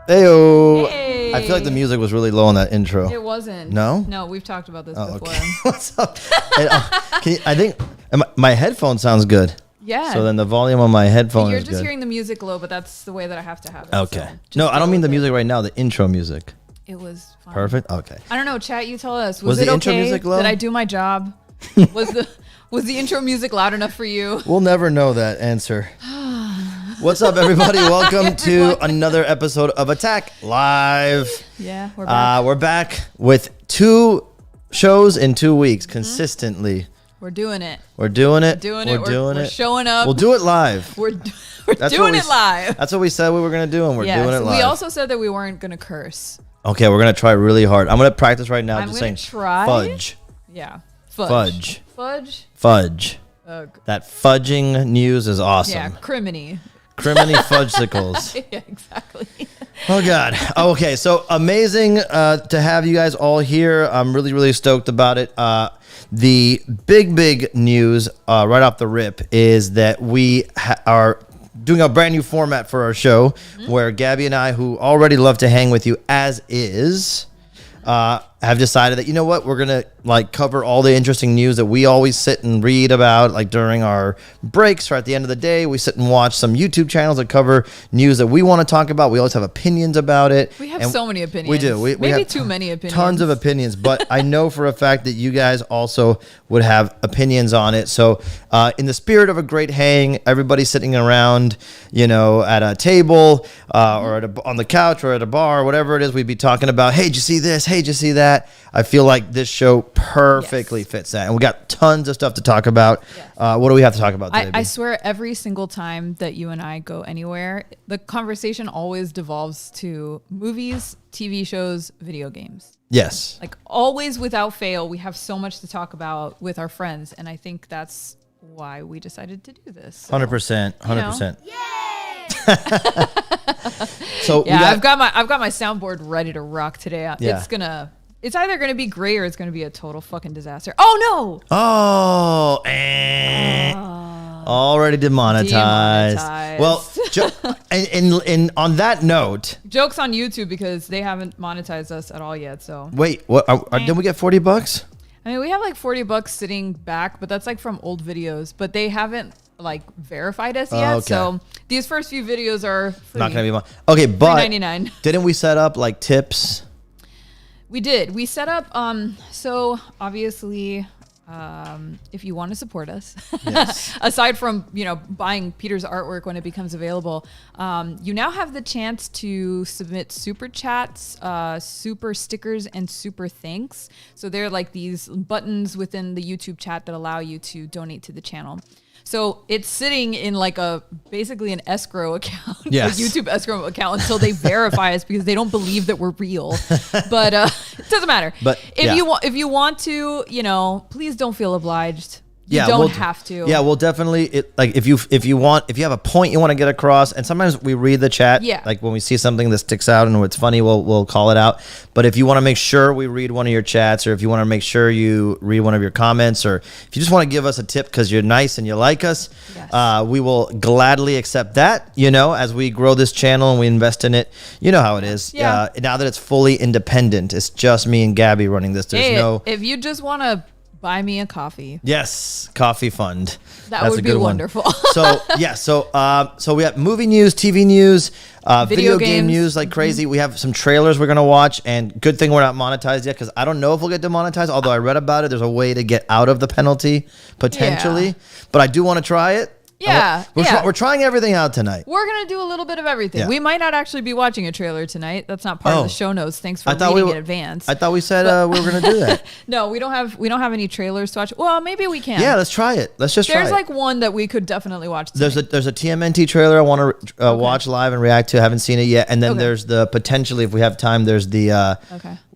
Heyo. Hey. I feel like the music was really low on that intro. It wasn't. No? No, we've talked about this before. Okay. What's up? I think my headphone sounds good. Yeah. So then the volume on my headphone You're is just good. hearing the music low, but that's the way that I have to have it. Okay. So No, I don't mean the music right now, the intro music. It was fine. Perfect? Okay. I don't know, chat, you tell us. Was it the intro okay? music low? Did I do my job? Was the intro music loud enough for you? We'll never know that answer. What's up, everybody? Welcome to another episode of Attack Live. Yeah, we're back. We're back with 2 shows in 2 weeks consistently. We're doing it. We're doing it. We're showing up. We'll do it live. We're doing it live. That's what we said we were going to do, and we're doing it live. We also said that we weren't going to curse. Okay, we're going to try really hard. I'm going to practice right now. I'm just going saying to try. fudge. Yeah. Fudge. Fudge. That fudging news is awesome. Yeah, criminy. Criminy fudgesicles. Yeah, exactly. Oh, God. Okay, so amazing to have you guys all here. I'm really, really stoked about it. The big news right off the rip is that we are doing a brand new format for our show where Gabby and I, who already love to hang with you as is, have decided that, you know what, we're going to cover all the interesting news that we always sit and read about during our breaks or at the end of the day. We sit and watch some YouTube channels that cover news that we want to talk about. We always have opinions about it. We have so many opinions. We do. We Maybe have too many opinions. Tons of opinions, but I know for a fact that you guys also would have opinions on it. So in the spirit of a great hang, everybody sitting around, at a table or on the couch or at a bar, whatever it is, we'd be talking about, hey, did you see this? Hey, did you see that? I feel like this show perfectly fits that. And we got tons of stuff to talk about. Yes. What do we have to talk about today? I swear every single time that you and I go anywhere, the conversation always devolves to movies, TV shows, video games. Yes. Always without fail, we have so much to talk about with our friends. And I think that's why we decided to do this. So, 100%. 100%. Yay! So yeah, I've got my soundboard ready to rock today. It's either going to be great or it's going to be a total fucking disaster. Oh, no. Already demonetized. Well, and on that note. Joke's on YouTube because they haven't monetized us at all yet. So wait, what? Didn't we get $40? I mean, we have $40 sitting back, but that's from old videos. But they haven't verified us yet. Okay. So these first few videos are free. Not going to be okay, but $3.99. Didn't we set up tips? We did. We set up, so obviously, if you want to support us, yes. Aside from, buying Peter's artwork when it becomes available, you now have the chance to submit super chats, super stickers, and super thanks. So they're these buttons within the YouTube chat that allow you to donate to the channel. So it's sitting in basically an escrow account, yes. A YouTube escrow account until they verify us because they don't believe that we're real. But it doesn't matter. But if you want to, please don't feel obliged. You don't have to. Yeah, we'll definitely if you have a point you want to get across, and sometimes we read the chat. Yeah. When we see something that sticks out and it's funny, we'll call it out. But if you want to make sure we read one of your chats, or if you want to make sure you read one of your comments, or if you just want to give us a tip because you're nice and you like us, yes. We will gladly accept that. As we grow this channel and we invest in it, you know how it is. Yeah. Now that it's fully independent, it's just me and Gabby running this. There's if you just want to buy me a coffee. Yes, coffee fund. That's would be wonderful. So we have movie news, TV news, video game news like crazy. Mm-hmm. We have some trailers we're gonna watch, and good thing we're not monetized yet because I don't know if we'll get demonetized. Although I read about it, there's a way to get out of the penalty potentially, but I do want to try it. Yeah, we're trying everything out tonight. We're gonna do a little bit of everything. Yeah. We might not actually be watching a trailer tonight. That's not part of the show notes. Thanks for reading in advance. I thought we said we were gonna do that. No, we don't have any trailers to watch. Well, maybe we can. Yeah, let's try it. Let's just try it. There's one that we could definitely watch tonight. There's a TMNT trailer I want to watch live and react to. I haven't seen it yet. And then there's the potentially, if we have time, there's the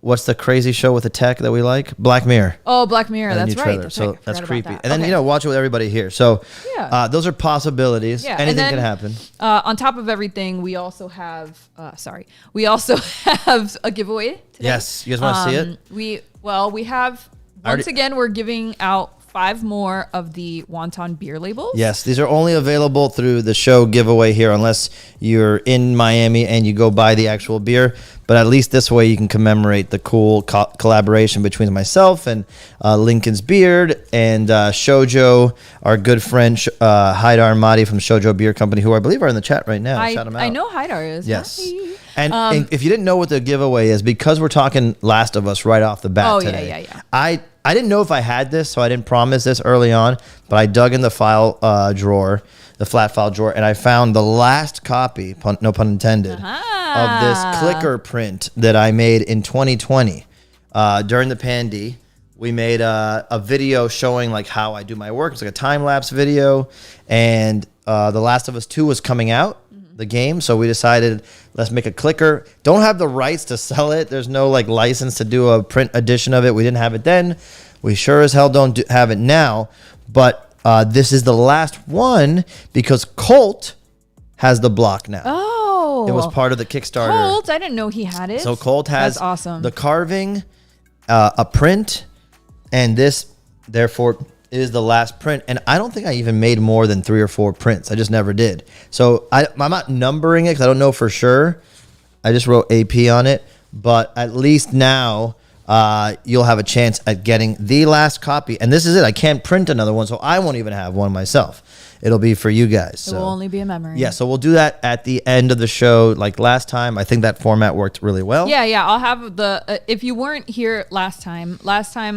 what's the crazy show with the tech that we like? Black Mirror. Oh, Black Mirror. That's right. That's creepy. And then watch it with everybody here. So those are possibilities. Yeah. Anything can happen. On top of everything, we also have we also have a giveaway today. Yes. You guys want to see it? We have once again we're giving out 5 more of the Wonton beer labels. Yes, these are only available through the show giveaway here, unless you're in Miami and you go buy the actual beer. But at least this way you can commemorate the cool collaboration between myself and Lincoln's Beard and Shoujo, our good friend Haidar and Mahdi from Shoujo Beer Company, who I believe are in the chat right now. Shout them out. I know Haidar is. Yes. Hi. And if you didn't know what the giveaway is, because we're talking Last of Us right off the bat today. Yeah. I didn't know if I had this, so I didn't promise this early on, but I dug in the file drawer, the flat file drawer, and I found the last copy, no pun intended, of this clicker print that I made in 2020 during the pandy. We made a video showing like how I do my work. It's like a time-lapse video, and The Last of Us 2 was coming out, the game, so we decided let's make a clicker. Don't have the rights to sell it. There's no like license to do a print edition of it. We didn't have it then. We sure as hell don't have it now, but this is the last one because Colt has the block now. Oh, it was part of the Kickstarter. Colt, I didn't know he had it. So Colt has That's awesome. The carving, a print, and this therefore is the last print. And I don't think I even made more than 3 or 4 prints. I just never did. So I'm not numbering it because I don't know for sure. I just wrote AP on it. But at least now you'll have a chance at getting the last copy. And this is it. I can't print another one, so I won't even have one myself. It'll be for you guys. It will only be a memory. Yeah, so we'll do that at the end of the show like last time. I think that format worked really well. Yeah. I'll have the, if you weren't here last time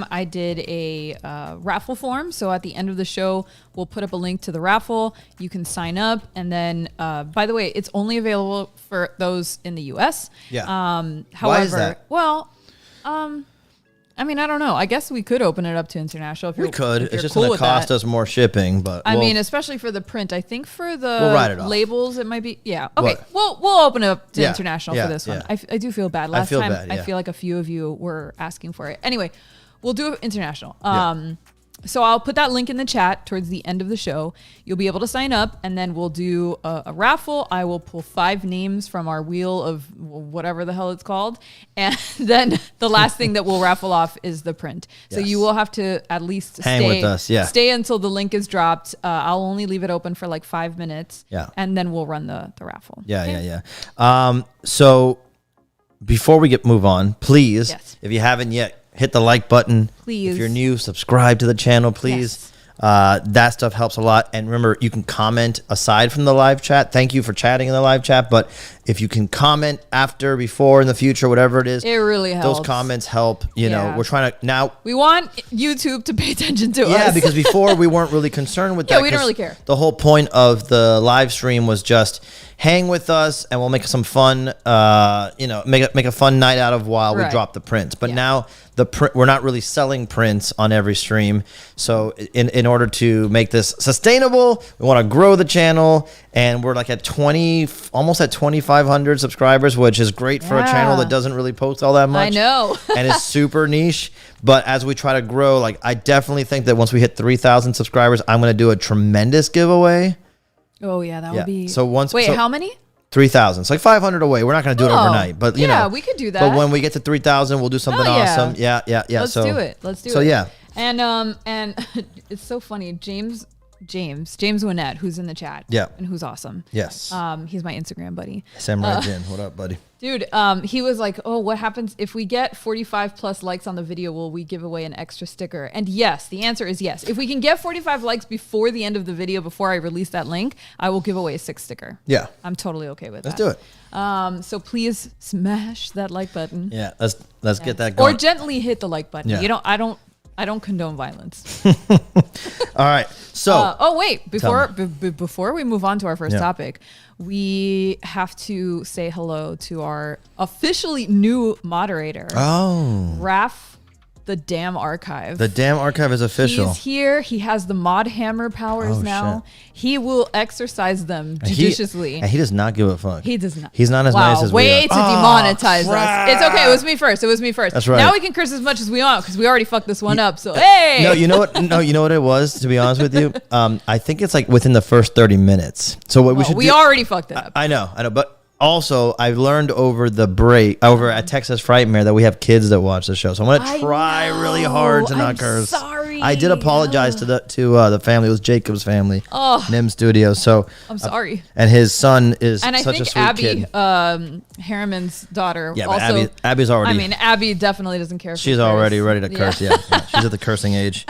I did a raffle form. So at the end of the show, we'll put up a link to the raffle. You can sign up. And then, by the way, it's only available for those in the U.S. Yeah. However, why is that? Well, I mean, I don't know. I guess we could open it up to international if you're cool. It's just going to cost us more shipping, but I mean, especially for the print. I think for the we'll write it off. Labels, it might be. Yeah. Okay. We'll open it up to international for this one. Yeah. I do feel bad. Last time, I feel like a few of you were asking for it. Anyway, we'll do it international. So I'll put that link in the chat towards the end of the show. You'll be able to sign up, and then we'll do a raffle. I will pull 5 names from our wheel of whatever the hell it's called. And then the last thing that we'll raffle off is the print. So you will have to at least hang with us. Yeah. Stay until the link is dropped. I'll only leave it open for like 5 minutes. Yeah. And then we'll run the raffle. Yeah. So before we move on, please, if you haven't yet, hit the like button. Please. If you're new, subscribe to the channel, please. That stuff helps a lot. And remember, you can comment aside from the live chat. Thank you for chatting in the live chat. But if you can comment after, before, in the future, whatever it is, it really helps. Those comments help. You know, we're trying to now. We want YouTube to pay attention to us. Yeah, because before we weren't really concerned with that. Yeah, we don't really care. The whole point of the live stream was just hang with us and we'll make some fun, make a fun night out of while we drop the prints. But now we're not really selling prints on every stream. So in order to make this sustainable, we want to grow the channel, and we're like at almost at 2,500 subscribers, which is great for a channel that doesn't really post all that much. I know. And it's super niche. But as we try to grow, like I definitely think that once we hit 3,000 subscribers, I'm going to do a tremendous giveaway. Oh yeah, that would be. So how many? 3,000. It's like 500 away. We're not going to do it overnight, but you know, we could do that. But when we get to 3,000, we'll do something awesome. Yeah. Let's do it. So yeah. And it's so funny. James Winnett, who's in the chat. Yeah. And who's awesome. Yes. He's my Instagram buddy. Samurai Jin. What up, buddy? Dude, he was like, oh, what happens if we get 45 plus likes on the video? Will we give away an extra sticker? And yes, the answer is yes. If we can get 45 likes before the end of the video, before I release that link, I will give away a 6 sticker. Yeah. I'm totally okay with that. Let's do it. So please smash that like button. Yeah. Let's get that going. Or gently hit the like button. Yeah. I don't condone violence. All right. So, wait, before we move on to our first topic, we have to say hello to our officially new moderator. Oh. Raph, the Damn Archive. The Damn Archive is official. He's here. He has the mod hammer powers now. Shit. He will exercise them judiciously. He does not give a fuck. He does not. He's not as nice as we are. Way to demonetize us. It's okay. It was me first. That's right. Now we can curse as much as we want because we already fucked this one up. So, hey. No, you know what? No, you know what it was, to be honest with you? I think it's like within the first 30 minutes. So what we should do. We already fucked it up. I know. But also, I learned over the break over at Texas Frightmare that we have kids that watch the show, so I'm gonna try really hard to not curse. Sorry. I did apologize to the family. It was Jacob's family, Nim Studios. So I'm sorry. And his son is and such a sweet Abby, kid. Harriman's daughter. Yeah, also, but Abby's already. I mean, Abby definitely doesn't care. She's already ready to curse. Yeah, she's at the cursing age.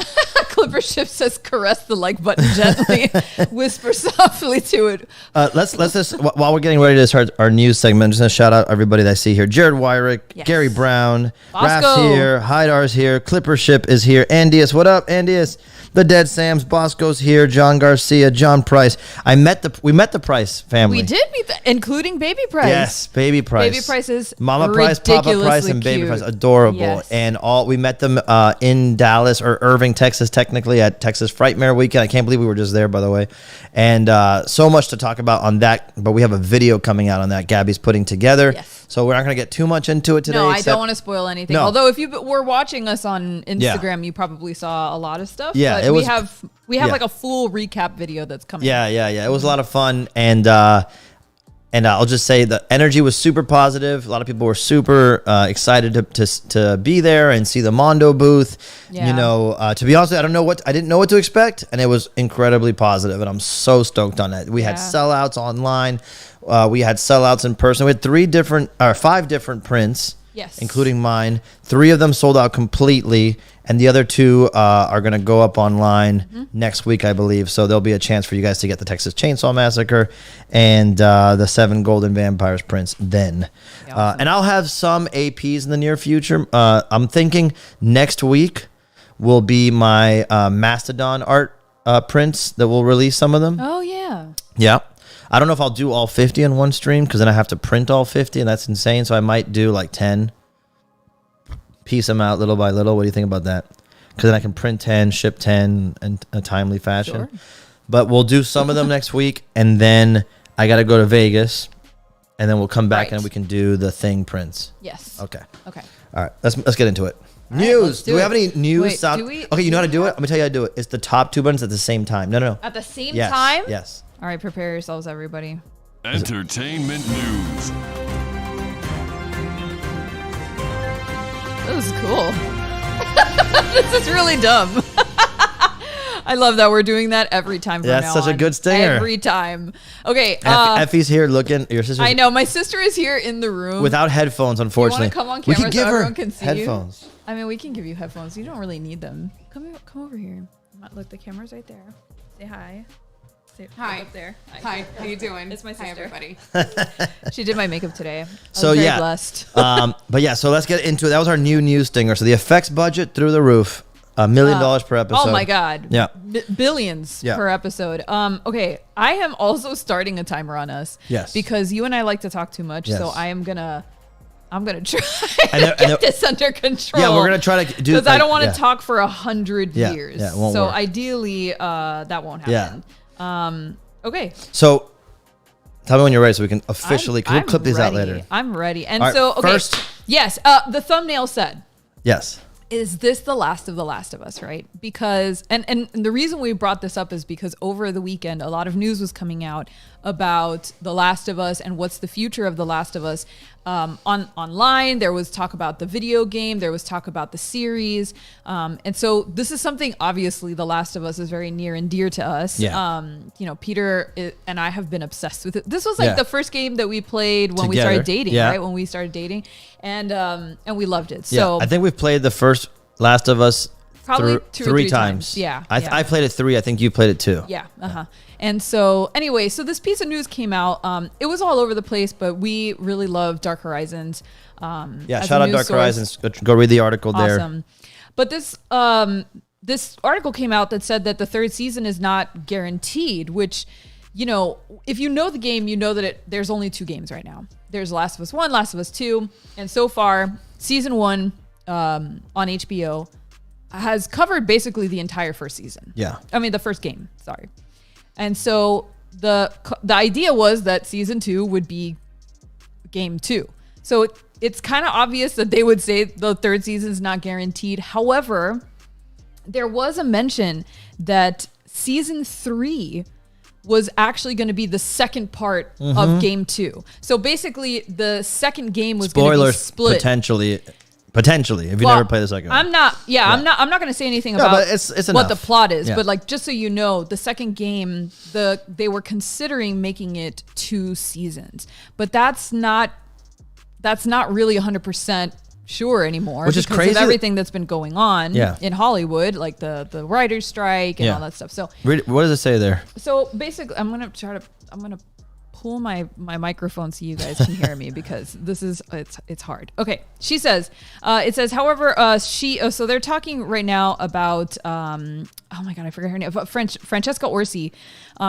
Clipper Ship says, "Caress the like button gently, whisper softly to it." Let's just while we're getting ready to start our news segment, I'm just gonna shout out everybody that I see here: Jared Wyrick, Gary Brown, Raph's here, Hydar's here, Clipper Ship is here, Andius, what up, Andius? The Dead Sam's, Bosco's here, John Garcia, John Price. We met the Price family. We did meet, Including Baby Price. Yes, Baby Price. Baby Price is Mama Price, Papa Price, and Baby Price. Adorable. Yes. And we met them in Dallas or Irving, Texas, technically at Texas Frightmare Weekend. I can't believe we were just there, by the way. And so much to talk about on that, but we have a video coming out on that Gabby's putting together. Yes. So we're not going to get too much into it today. No, I don't want to spoil anything. No. Although if you were watching us on Instagram, you probably saw a lot of stuff. Yeah, but we have like a full recap video that's coming. Yeah. It was a lot of fun, and I'll just say the energy was super positive. A lot of people were super excited to be there and see the Mondo booth. Yeah. You know, to be honest, I didn't know what to expect, and it was incredibly positive, and I'm so stoked on that. We had sellouts online. We had sellouts in person. We had 5 different prints, including mine. 3 of them sold out completely, and the other 2 are going to go up online next week, I believe. So there'll be a chance for you guys to get the Texas Chainsaw Massacre and the 7 Golden Vampires prints then. Awesome. And I'll have some APs in the near future. I'm thinking next week will be my Mastodon art prints that will release some of them. Oh, yeah. Yeah. I don't know if I'll do all 50 in one stream because then I have to print all 50 and that's insane. So I might do like 10, piece them out little by little. What do you think about that? Because then I can print 10, ship 10 in a timely fashion. Sure. But we'll do some of them next week, and then I got to go to Vegas, and then we'll come back and we can do the Thing prints. Yes. Okay. All right. Let's get into it. News. Do we have any news? Okay, you know how to do it? I'm gonna tell you how to do it. It's the top 2 buttons at the same time. No. At the same time? Yes. All right, prepare yourselves, everybody. Entertainment news. That was cool. This is really dumb. I love that we're doing that every time from That's now such on. a good stinger. Every time. Okay. Effie's here looking. Your sister. I know. My sister is here in the room. Without headphones, unfortunately. You want to come on camera so everyone can see headphones. You? I mean, we can give you headphones. You don't really need them. Come over here. Look, the camera's right there. Say hi. Hi. Up there. Hi. How you doing? It's my sister. Hi, everybody. She did my makeup today. I was very blessed. But yeah, so let's get into it. That was our new news stinger. So the effects budget through the roof. $1 million per episode. Oh my God. Yeah. Billions per epised. Okay. I am also starting a timer on us. Yes. Because you and I like to talk too much. Yes. So I'm gonna try to get this under control. Yeah, we're gonna try to do because I don't want to talk for 100 years. Yeah, it won't so work. Ideally, that won't happen. Yeah. Okay. So tell me when you're ready so we can officially we'll clip these out later. I'm ready. And right, so okay. First, yes, the thumbnail said. Yes. Is this the last of The Last of Us, right? Because, and the reason we brought this up is because over the weekend, a lot of news was coming out about The Last of Us and what's the future of The Last of Us. Online, there was talk about the video game, there was talk about the series. And so this is something, obviously, The Last of Us is very near and dear to us. Yeah. You know, Peter and I have been obsessed with it. This was like the first game that we played when we started dating, right? When we started dating. And we loved it. So I think we've played the first Last of Us probably three times. Yeah. I played it 3. I think you played it 2. Yeah. And so anyway, so this piece of news came out. It was all over the place, but we really love Dark Horizons. Shout out Dark Horizons. Go read the article there. Awesome. But this article came out that said that the 3rd season is not guaranteed, which, you know, if you know the game, you know that there's only 2 games right now. There's Last of Us 1, Last of Us 2, and so far, season 1 on HBO has covered basically the entire first season. Yeah. I mean, the first game, sorry. And so the idea was that season 2 would be game 2. So it's kind of obvious that they would say the 3rd season is not guaranteed. However, there was a mention that season 3 was actually going to be the second part of game 2. So basically, the second game was going to be split. Potentially, if you never play the second one. I'm not going to say anything about but it's what the plot is, Yeah. but like just so you know, the second game, they were considering making it 2 seasons, but that's not really 100% sure anymore, which is because crazy of everything that's been going on Yeah. in Hollywood, like the writers' strike and Yeah. all that stuff. So What does it say there? so basically, I'm gonna pull my microphone so you guys can hear me, because it's hard. Okay, she says it says, however, so they're talking right now about oh my god, I forgot her name, but Francesca Orsi.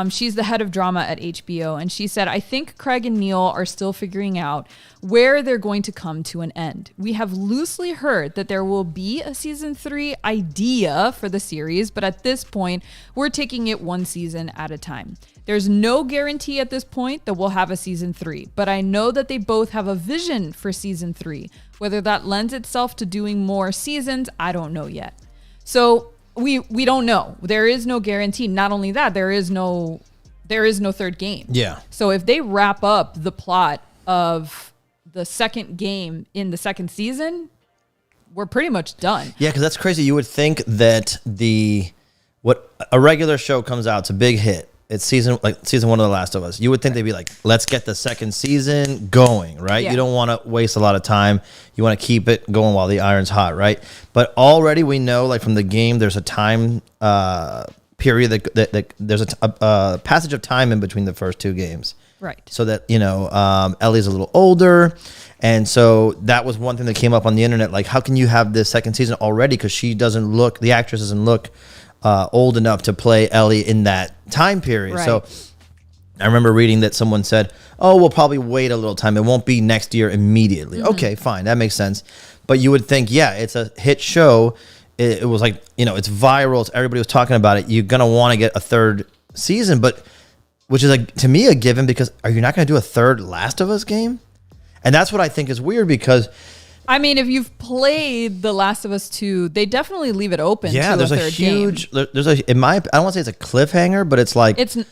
She's the head of drama at HBO, and she said, I think Craig and Neil are still figuring out where they're going to come to an end. We have loosely heard that there will be a season 3 idea for the series, but at this point, we're taking it one season at a time. There's no guarantee at this point that we'll have a season 3, but I know that they both have a vision for season 3. Whether that lends itself to doing more seasons, I don't know yet. So we don't know. There is no guarantee. Not only that, there is no third game. Yeah. So if they wrap up the plot of the second game in the second season, we're pretty much done. Yeah, because that's crazy. You would think that what a regular show comes out, it's a big hit. It's season 1 of The Last of Us. You would think they'd be like, let's get the second season going, right? Yeah. You don't want to waste a lot of time. You want to keep it going while the iron's hot, right? But already we know, like from the game, there's a time period that there's a passage of time in between the first 2 games. Right. So that, Ellie's a little older. And so that was one thing that came up on the internet. Like, how can you have this second season already? Because the actress doesn't look old enough to play Ellie in that time period. Right. So I remember reading that someone said, oh, we'll probably wait a little time. It won't be next year immediately. Okay, fine. That makes sense. But you would think, yeah, it's a hit show. It was like, it's viral. Everybody was talking about it. You're going to want to get a third season, which is, like, to me, a given, because are you not going to do a third Last of Us game? And that's what I think is weird, because I mean, if you've played The Last of Us 2, they definitely leave it open. Yeah, to there's a a third huge. game. I don't want to say it's a cliffhanger, but it's like It's like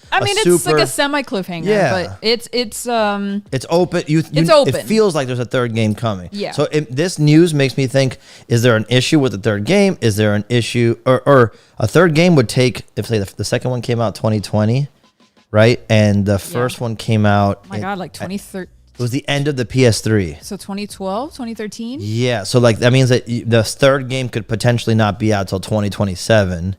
a semi cliffhanger. Yeah. But it's it's open. It's open. It feels like there's a third game coming. Yeah. So this news makes me think: is there an issue with the third game? Is there an issue, or a third game would take, if say the second one came out 2020, right, and the first one came out. Oh my God, like 2013. It was the end of the PS3. So 2012, 2013? Yeah, so like that means that the third game could potentially not be out till 2027,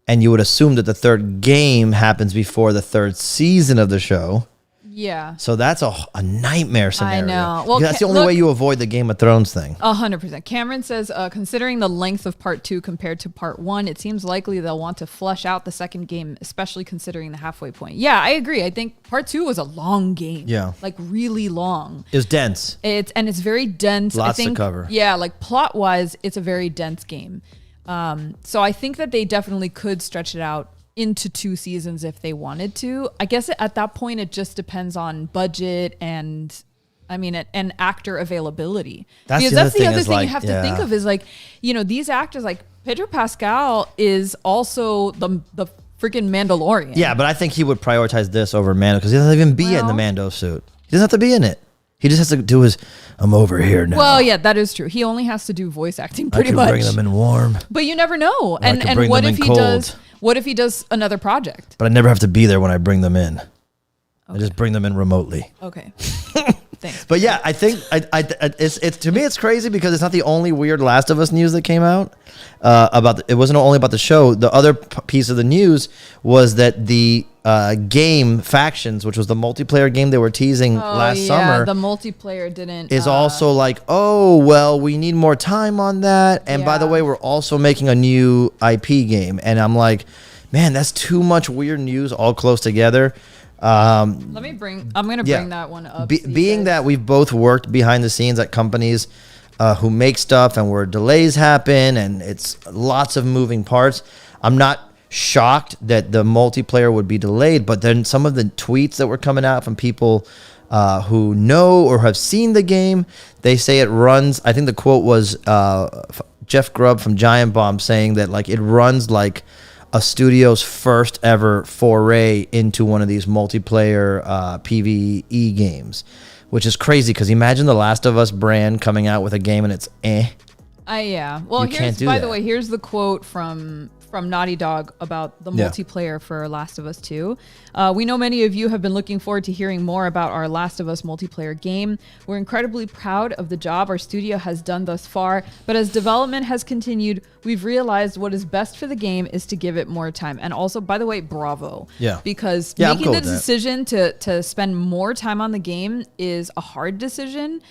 and you would assume that the third game happens before the third season of the show. Yeah. So that's a nightmare scenario. I know. Well, that's the only way you avoid the Game of Thrones thing. 100%. Cameron says, considering the length of part 2 compared to part 1, it seems likely they'll want to flesh out the second game, especially considering the halfway point. Yeah, I agree. I think part 2 was a long game. Yeah. Like really long. It was dense. It's very dense. Lots to cover. Yeah, like plot wise, it's a very dense game. So I think that they definitely could stretch it out into 2 seasons if they wanted to. I guess at that point it just depends on budget and and actor availability. That's because the that's the other is thing like, you have to think of is like, these actors, like Pedro Pascal is also the freaking Mandalorian. Yeah, but I think he would prioritize this over Mando, because he doesn't even be in the Mando suit. He doesn't have to be in it. He just has to do his, I'm over here now. Well, yeah, that is true. He only has to do voice acting pretty much. I can bring them in warm. But you never know. I can And bring what them if in he cold. does? What if he does another project? But I never have to be there when I bring them in. Okay. I just bring them in remotely. Okay. Thanks. But yeah, I think it's to me it's crazy, because it's not the only weird Last of Us news that came out it wasn't only about the show. The other piece of the news was that the game Factions, which was the multiplayer game they were teasing last summer, the multiplayer didn't is also like, oh well, we need more time on that. And by the way, we're also making a new IP game. And I'm like, man, that's too much weird news all close together. I'm going to bring that one up. Being that we've both worked behind the scenes at companies who make stuff, and where delays happen and it's lots of moving parts, I'm not shocked that the multiplayer would be delayed. But then some of the tweets that were coming out from people who know or have seen the game, they say it runs, I think the quote was Jeff Grubb from Giant Bomb saying that like it runs like a studio's first ever foray into one of these multiplayer PvE games, which is crazy because imagine the Last of Us brand coming out with a game and it's yeah. Well, by the way, here's the quote from Naughty Dog about the multiplayer for Last of Us 2. We know many of you have been looking forward to hearing more about our Last of Us multiplayer game. We're incredibly proud of the job our studio has done thus far, but as development has continued, we've realized what is best for the game is to give it more time. And also, by the way, bravo. Yeah. Because Yeah, making the decision to spend more time on the game is a hard decision.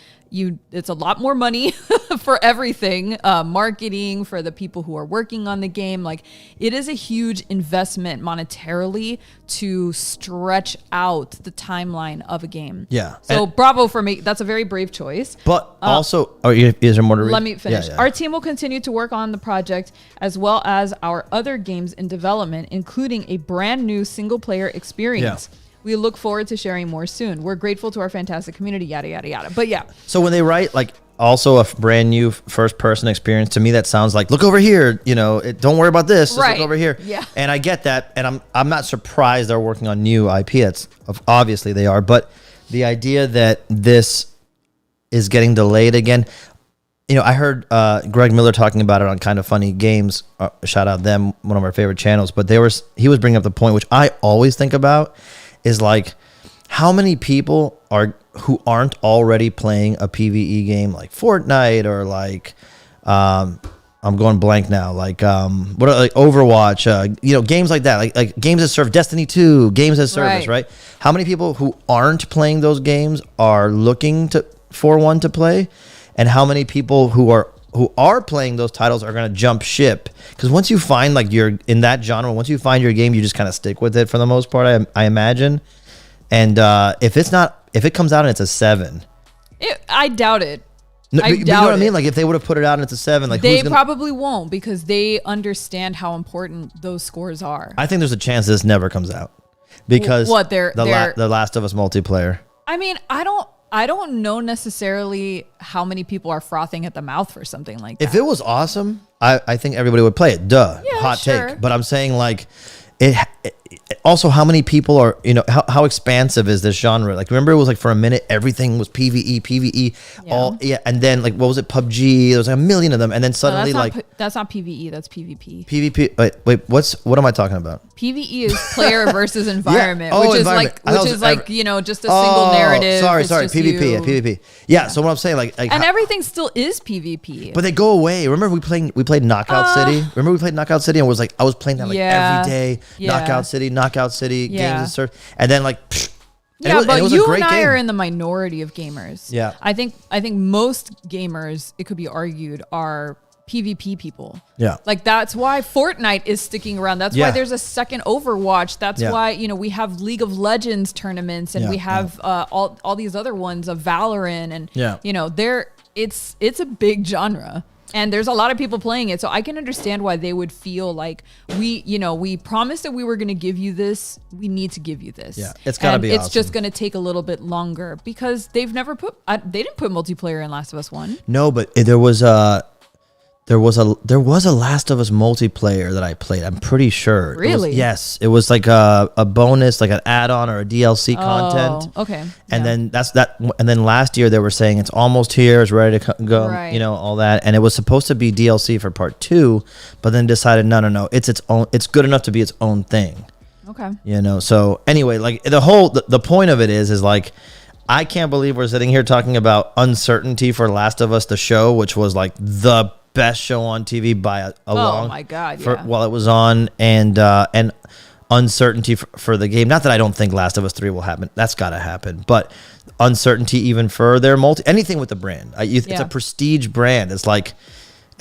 It's a lot more money for everything, marketing for the people who are working on the game. Like, it is a huge investment monetarily to stretch out the timeline of a game. Yeah. So bravo for me. That's a very brave choice. But also, is there more to read? Let me finish. Yeah. Our team will continue to work on the project as well as our other games in development, including a brand new single player experience. Yeah. We look forward to sharing more soon. We're grateful to our fantastic community, yada, yada, yada. But yeah. So when they write like also a brand new first person experience, to me that sounds like, look over here, don't worry about this, just look over here. Yeah. And I get that, and I'm not surprised they're working on new IP. It's obviously they are, but the idea that this is getting delayed again, I heard Greg Miller talking about it on Kind of Funny Games. Shout out them, one of our favorite channels. But he was bringing up the point, which I always think about, is like how many people who aren't already playing a PvE game like Fortnite or like I'm going blank now, like Overwatch, games like that, like games that serve Destiny 2, games as service, right? How many people who aren't playing those games are looking for one to play, and how many people who are playing those titles are going to jump ship? Because once you find like you're in that genre, once you find your game, you just kind of stick with it for the most part, I imagine. And if it comes out and it's a 7, I doubt it. No, you know what I mean? Like if they would have put it out and it's a 7, like they probably won't, because they understand how important those scores are. I think there's a chance this never comes out because the Last of Us multiplayer. I mean, I don't know necessarily how many people are frothing at the mouth for something like that. If it was awesome, I think everybody would play it. Duh. Yeah, Hot sure. take. But I'm saying like it also, how many people are, how expansive is this genre? Like, remember it was like for a minute, everything was PvE, and then like, what was it? PUBG. There was like a million of them. And then suddenly that's not PvE, that's PvP. PvP. Wait, what am I talking about? PvE is player versus environment, Yeah. which is just a single narrative. Sorry, PvP. Yeah. So what I'm saying, and everything still is PvP. But they go away. Remember we played Knockout City? Remember we played Knockout City and I was playing that every day. Knockout City, games and search. And then but you and I are in the minority of gamers. Yeah. I think most gamers, it could be argued, are PvP people. Yeah. Like that's why Fortnite is sticking around. That's why there's a second Overwatch. That's why, we have League of Legends tournaments and we have all these other ones of Valorant and it's a big genre. And there's a lot of people playing it. So I can understand why they would feel like we promised that we were going to give you this. We need to give you this. Yeah, it's got to be awesome. It's just going to take a little bit longer because they didn't put multiplayer in Last of Us 1. No, but there was a Last of Us multiplayer that I played. I'm pretty sure. Really? Yes. It was like a bonus, like an add-on or a DLC content. Okay. And then And then last year they were saying it's almost here, it's ready to go, all that. And it was supposed to be DLC for part 2, but then decided no, it's own. It's good enough to be its own thing. Okay. So anyway, like the point of it is like, I can't believe we're sitting here talking about uncertainty for Last of Us the show, which was like the best show on TV by a long. Oh my God! While it was on, and uncertainty for the game. Not that I don't think Last of Us 3 will happen. That's got to happen. But uncertainty even for their anything with the brand. It's a prestige brand. It's like,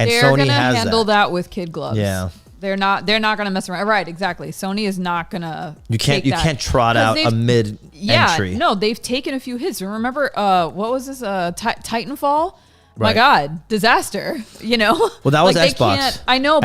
and they're Sony has gonna handle that with kid gloves. Yeah. They're not gonna mess around. Right, exactly. Sony is not gonna. You can't trot out a mid entry. No, they've taken a few hits. Remember, what was this? Titanfall. Right. My God, disaster. Well, that was Xbox. I know,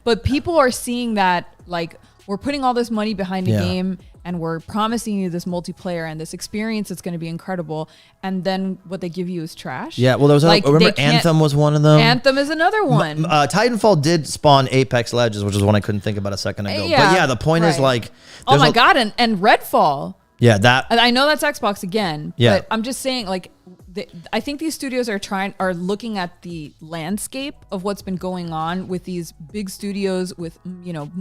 but people are seeing that like we're putting all this money behind a Yeah. game and we're promising you this multiplayer and this experience that's going to be incredible, and then what they give you is trash. Yeah, well, there was Like, remember they can't- Anthem was one of them. Anthem is another one. Titanfall did spawn Apex Legends, which is one I couldn't think about a second ago. Yeah, but yeah, the point is right. like, Oh there's my God, and Redfall. yeah, that And I know that's Xbox again, Yeah. but I'm just saying, like, I think these studios are looking at the landscape of what's been going on with these big studios with, you know,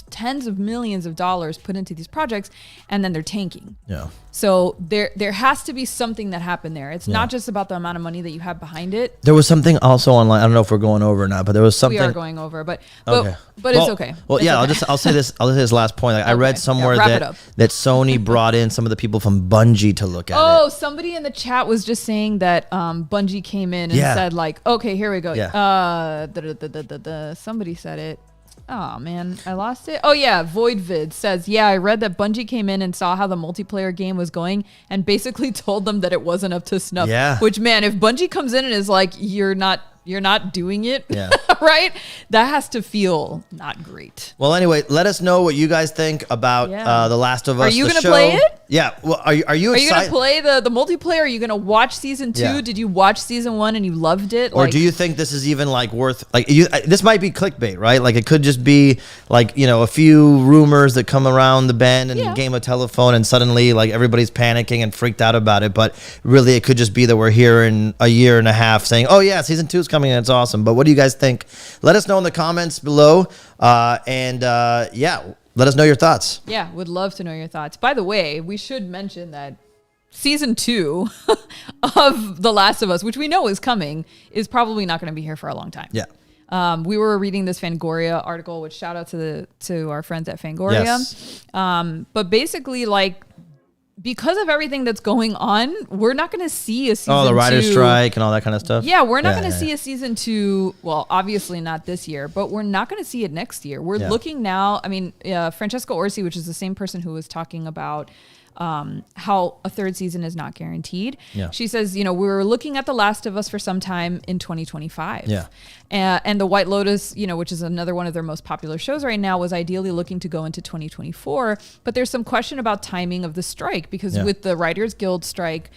tens of millions of dollars put into these projects, and then they're tanking. yeah. So there has to be something that happened there. It's not just about the amount of money that you have behind it. There was something also online. I don't know if we're going over or not, but there was something. We are going over, but Okay. but Well- it's okay. Well, It's yeah, okay. I'll say this last point. Like, I read Okay. somewhere Yeah, wrap it up. that Sony brought in some of the people from Bungie to look at Oh, it. somebody in the chat was just saying that Bungie came in and Yeah. said, like, okay, here we go. Yeah. Somebody said it. Oh man, I lost it. Oh yeah, Voidvid says, yeah, I read that Bungie came in and saw how the multiplayer game was going and basically told them that it wasn't up to snuff. Yeah. Which, man, if Bungie comes in and is like, you're not doing it, Yeah. right? That has to feel not great. Well, anyway, let us know what you guys think about Yeah. The Last of Us. Are you the gonna show. play it? Yeah. Well, are you Are you excited? gonna play the multiplayer? Are you gonna watch season 2? Yeah. Did you watch season 1 and you loved it? Or Like, do you think this is even like worth like this might be clickbait, right? Like it could just be like, you know, a few rumors that come around the bend and Yeah. a game of telephone and suddenly like everybody's panicking and freaked out about it. But really it could just be that we're here in a year and a half saying, oh yeah, season 2 is coming and it's awesome. But what do you guys think? Let us know in the comments below. Yeah, let us know your thoughts. Yeah, would love to know your thoughts. By the way, we should mention that season 2 of The Last of Us, which we know is coming, is probably not going to be here for a long time. Yeah. We were reading this Fangoria article, which shout out to our friends at Fangoria. Yes. But basically, like, because of everything that's going on, we're not going to see a season 2. Oh, the writer's strike and all that kind of stuff. Yeah, we're not going to see a season 2. Well, obviously not this year, but we're not going to see it next year. We're looking now. I mean, Francesca Orsi, which is the same person who was talking about how a third season is not guaranteed. Yeah. She says, you know, we were looking at The Last of Us for some time in 2025. Yeah. And The White Lotus, you know, which is another one of their most popular shows right now, was ideally looking to go into 2024. But there's some question about timing of the strike because with the Writers Guild strike,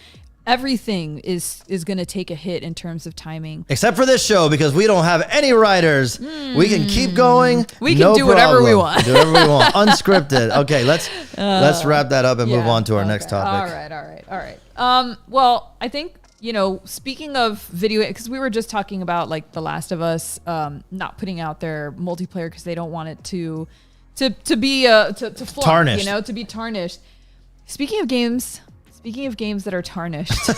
everything is going to take a hit in terms of timing. Except for this show, because we don't have any writers. We can keep going. We can do whatever we want. Do whatever we want. Unscripted. Okay, let's wrap that up and move on to our next topic. All right. Well, I think, you know, speaking of video, because we were just talking about like The Last of Us not putting out their multiplayer because they don't want it to be to flop, Tarnished. you know, to be tarnished. Speaking of games that are tarnished.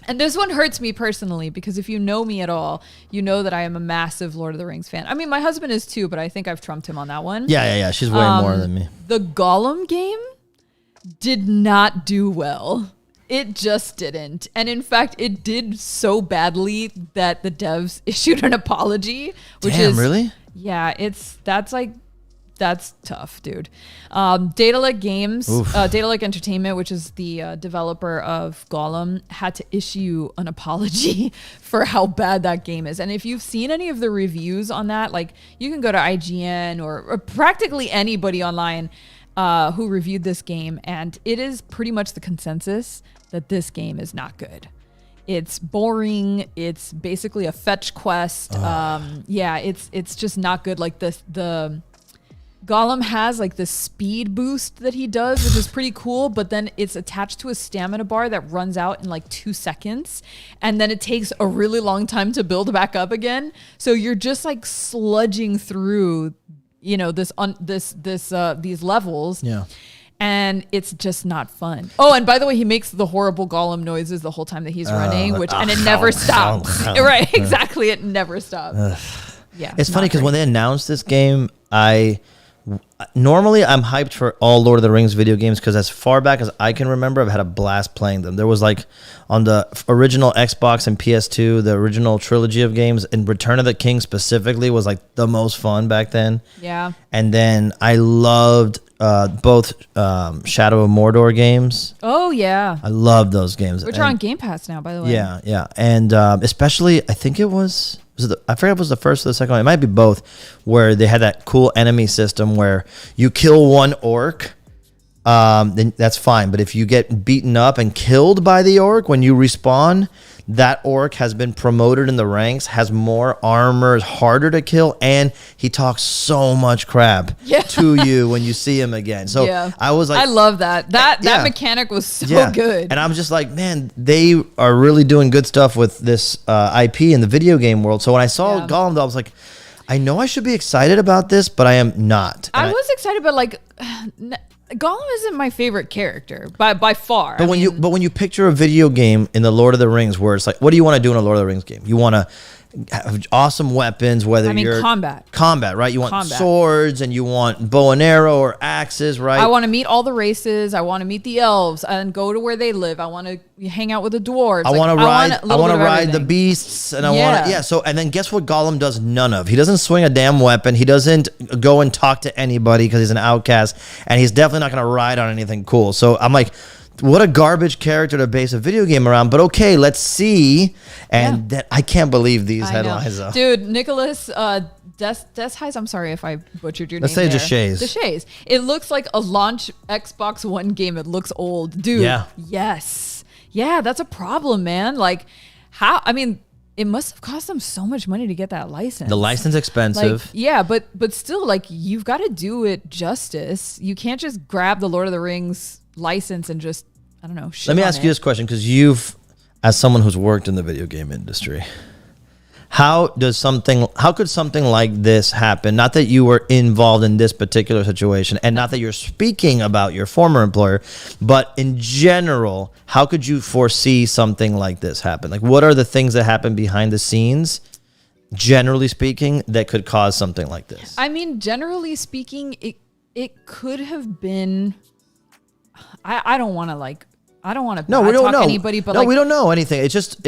And this one hurts me personally because if you know me at all, you know that I am a massive Lord of the Rings fan. I mean, my husband is too, but I think I've trumped him on that one. Yeah. She's way more than me. The Gollum game did not do well. It just didn't. And in fact, it did so badly that the devs issued an apology. Which Damn, is really? Yeah, that's tough, dude. Daedalic Games, Daedalic Entertainment, which is the developer of Gollum, had to issue an apology for how bad that game is. And if you've seen any of the reviews on that, like you can go to IGN or practically anybody online who reviewed this game, and it is pretty much the consensus that this game is not good. It's boring. It's basically a fetch quest. It's just not good. Like the Gollum has like this speed boost that he does, which is pretty cool, but then it's attached to a stamina bar that runs out in like 2 seconds, and then it takes a really long time to build back up again. So you're just like sludging through, you know, these levels. Yeah. And it's just not fun. Oh, and by the way, he makes the horrible Gollum noises the whole time that he's running, and it never stops. Right, exactly. It never stops. Yeah. It's funny because when they announced this game, normally I'm hyped for all Lord of the Rings video games because as far back as I can remember, I've had a blast playing them. There was like on the original Xbox and PS2, the original trilogy of games, and Return of the King specifically was like the most fun back then. Yeah. And then I loved both Shadow of Mordor games. Oh, yeah. I loved those games. Which are on Game Pass now, by the way. Yeah. And especially, I think it was I forget if it was the first or the second one. It might be both, where they had that cool enemy system where you kill one orc, then that's fine. But if you get beaten up and killed by the orc when you respawn, that orc has been promoted in the ranks, has more armor, is harder to kill, and he talks so much crap to you when you see him again. So I was like, I love that. That mechanic was so good. And I'm just like, man, they are really doing good stuff with this IP in the video game world. So when I saw Gollum, I was like, I know I should be excited about this, but I am not. And I was excited, but like, Gollum isn't my favorite character by far. But when you picture a video game in the Lord of the Rings, where it's like, what do you want to do in a Lord of the Rings game? You want to have awesome weapons, you're combat, right? You want swords and you want bow and arrow or axes, right? I want to meet all the races. I want to meet the elves and go to where they live. I want to hang out with the dwarves. I want to ride the beasts, and I want to So and then guess what? Gollum does none of. He doesn't swing a damn weapon. He doesn't go and talk to anybody because he's an outcast, and he's definitely not going to ride on anything cool. So I'm like, what a garbage character to base a video game around, but okay, let's see. And that I can't believe these headlines. Dude, Nicholas Desheis, I'm sorry if I butchered your name. Let's say Deshays. Deshays. It looks like a launch Xbox One game. It looks old. Dude. Yeah. Yes. Yeah, that's a problem, man. Like, it must have cost them so much money to get that license. The license expensive. But still, like, you've got to do it justice. You can't just grab the Lord of the Rings license and just, I don't know, shit. Let me ask you this question, because you've, as someone who's worked in the video game industry, how could something like this happen? Not that you were involved in this particular situation, and not that you're speaking about your former employer, but in general, how could you foresee something like this happen? Like, what are the things that happen behind the scenes, generally speaking, that could cause something like this? I mean, generally speaking, it could have been. I don't want to talk anybody, but we don't know anything. It's just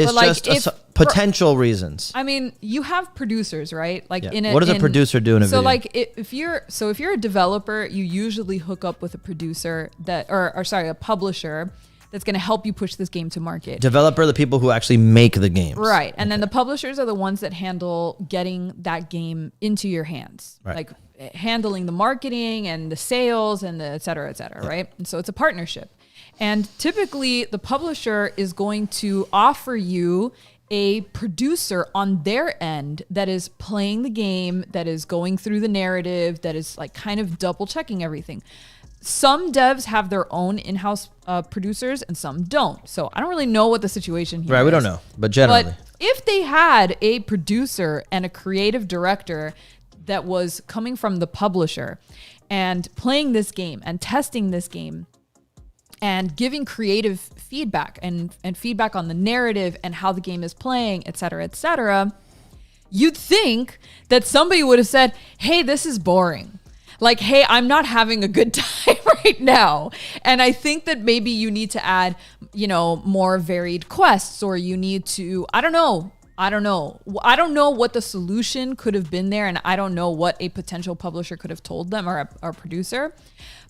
potential reasons. I mean, you have producers, right? Like, what does a producer do in a video? So like, if you're a developer, you usually hook up with a producer a publisher that's going to help you push this game to market. Developer, the people who actually make the games. Right. And then the publishers are the ones that handle getting that game into your hands. Right. Like handling the marketing and the sales and the et cetera, right? And so it's a partnership. And typically the publisher is going to offer you a producer on their end that is playing the game, that is going through the narrative, that is like kind of double checking everything. Some devs have their own in-house producers and some don't. So I don't really know what the situation here is. Right, we don't know, but generally. But if they had a producer and a creative director that was coming from the publisher and playing this game and testing this game and giving creative feedback and feedback on the narrative and how the game is playing, et cetera, you'd think that somebody would have said, hey, this is boring. Like, hey, I'm not having a good time right now. And I think that maybe you need to add, more varied quests, or you need to, I don't know what the solution could have been there. And I don't know what a potential publisher could have told them, or a producer.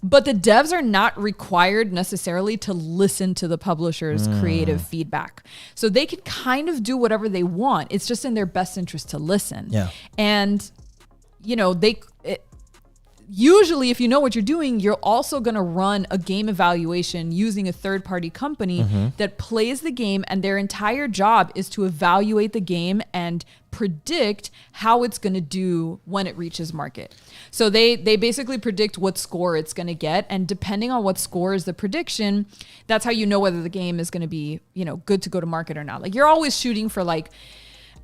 But the devs are not required necessarily to listen to the publisher's creative feedback. So they can kind of do whatever they want. It's just in their best interest to listen. Yeah. And, usually if you know what you're doing, you're also going to run a game evaluation using a third-party company that plays the game, and their entire job is to evaluate the game and predict how it's going to do when it reaches market. So they basically predict what score it's going to get, and depending on what score is the prediction, that's how you know whether the game is going to be, good to go to market or not. Like, you're always shooting for like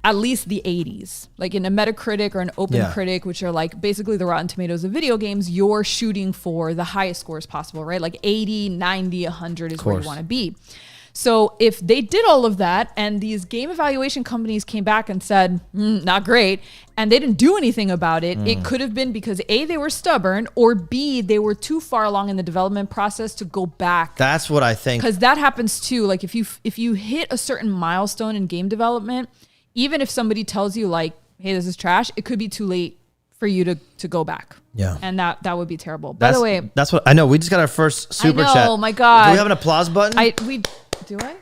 at least the 80s, like in a Metacritic or an OpenCritic, which are like basically the Rotten Tomatoes of video games. You're shooting for the highest scores possible, right? Like 80, 90, 100 is where you want to be. So if they did all of that and these game evaluation companies came back and said, not great, and they didn't do anything about it, it could have been because A, they were stubborn, or B, they were too far along in the development process to go back. That's what I think. Because that happens too. Like if you hit a certain milestone in game development, even if somebody tells you like, hey, this is trash, it could be too late for you to go back. Yeah. And that would be terrible. By the way, that's what I know. We just got our first super chat. Oh my God. Do we have an applause button? Do I?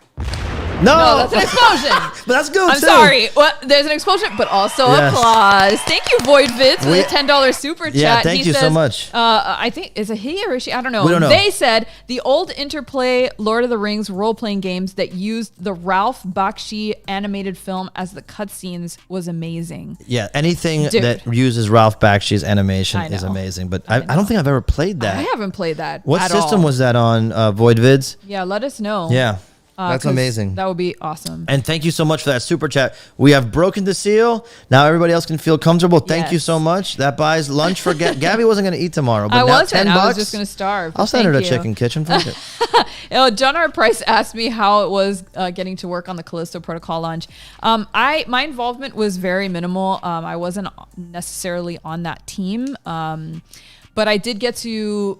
No, that's an explosion. But that's good I'm too. sorry. Well, there's an explosion, but also Yes. applause. Thank you, Void Vids, for the $10 super chat. Yeah, thank He you so says, much. I think, is it he or she? I don't know. We don't know. They said the old Interplay Lord of the Rings role-playing games that used the Ralph Bakshi animated film as the cutscenes was amazing. Yeah, anything Dude. that uses Ralph Bakshi's animation I is know. amazing. But I don't think I've ever played that. I haven't played that. What at system all. was that on? Void Vids? Yeah, let us know. Yeah, that's 'cause amazing. That would be awesome. And thank you so much for that super chat. We have broken the seal. Now everybody else can feel comfortable. Thank you Yes. so much. That buys lunch for Gabby wasn't going to eat tomorrow. But I now wasn't. $10. I was just going to starve. I'll send her to Thank you. Chicken Kitchen. Fuck it. John R. Price asked me how it was getting to work on the Callisto Protocol launch. My involvement was very minimal. I wasn't necessarily on that team, but I did get to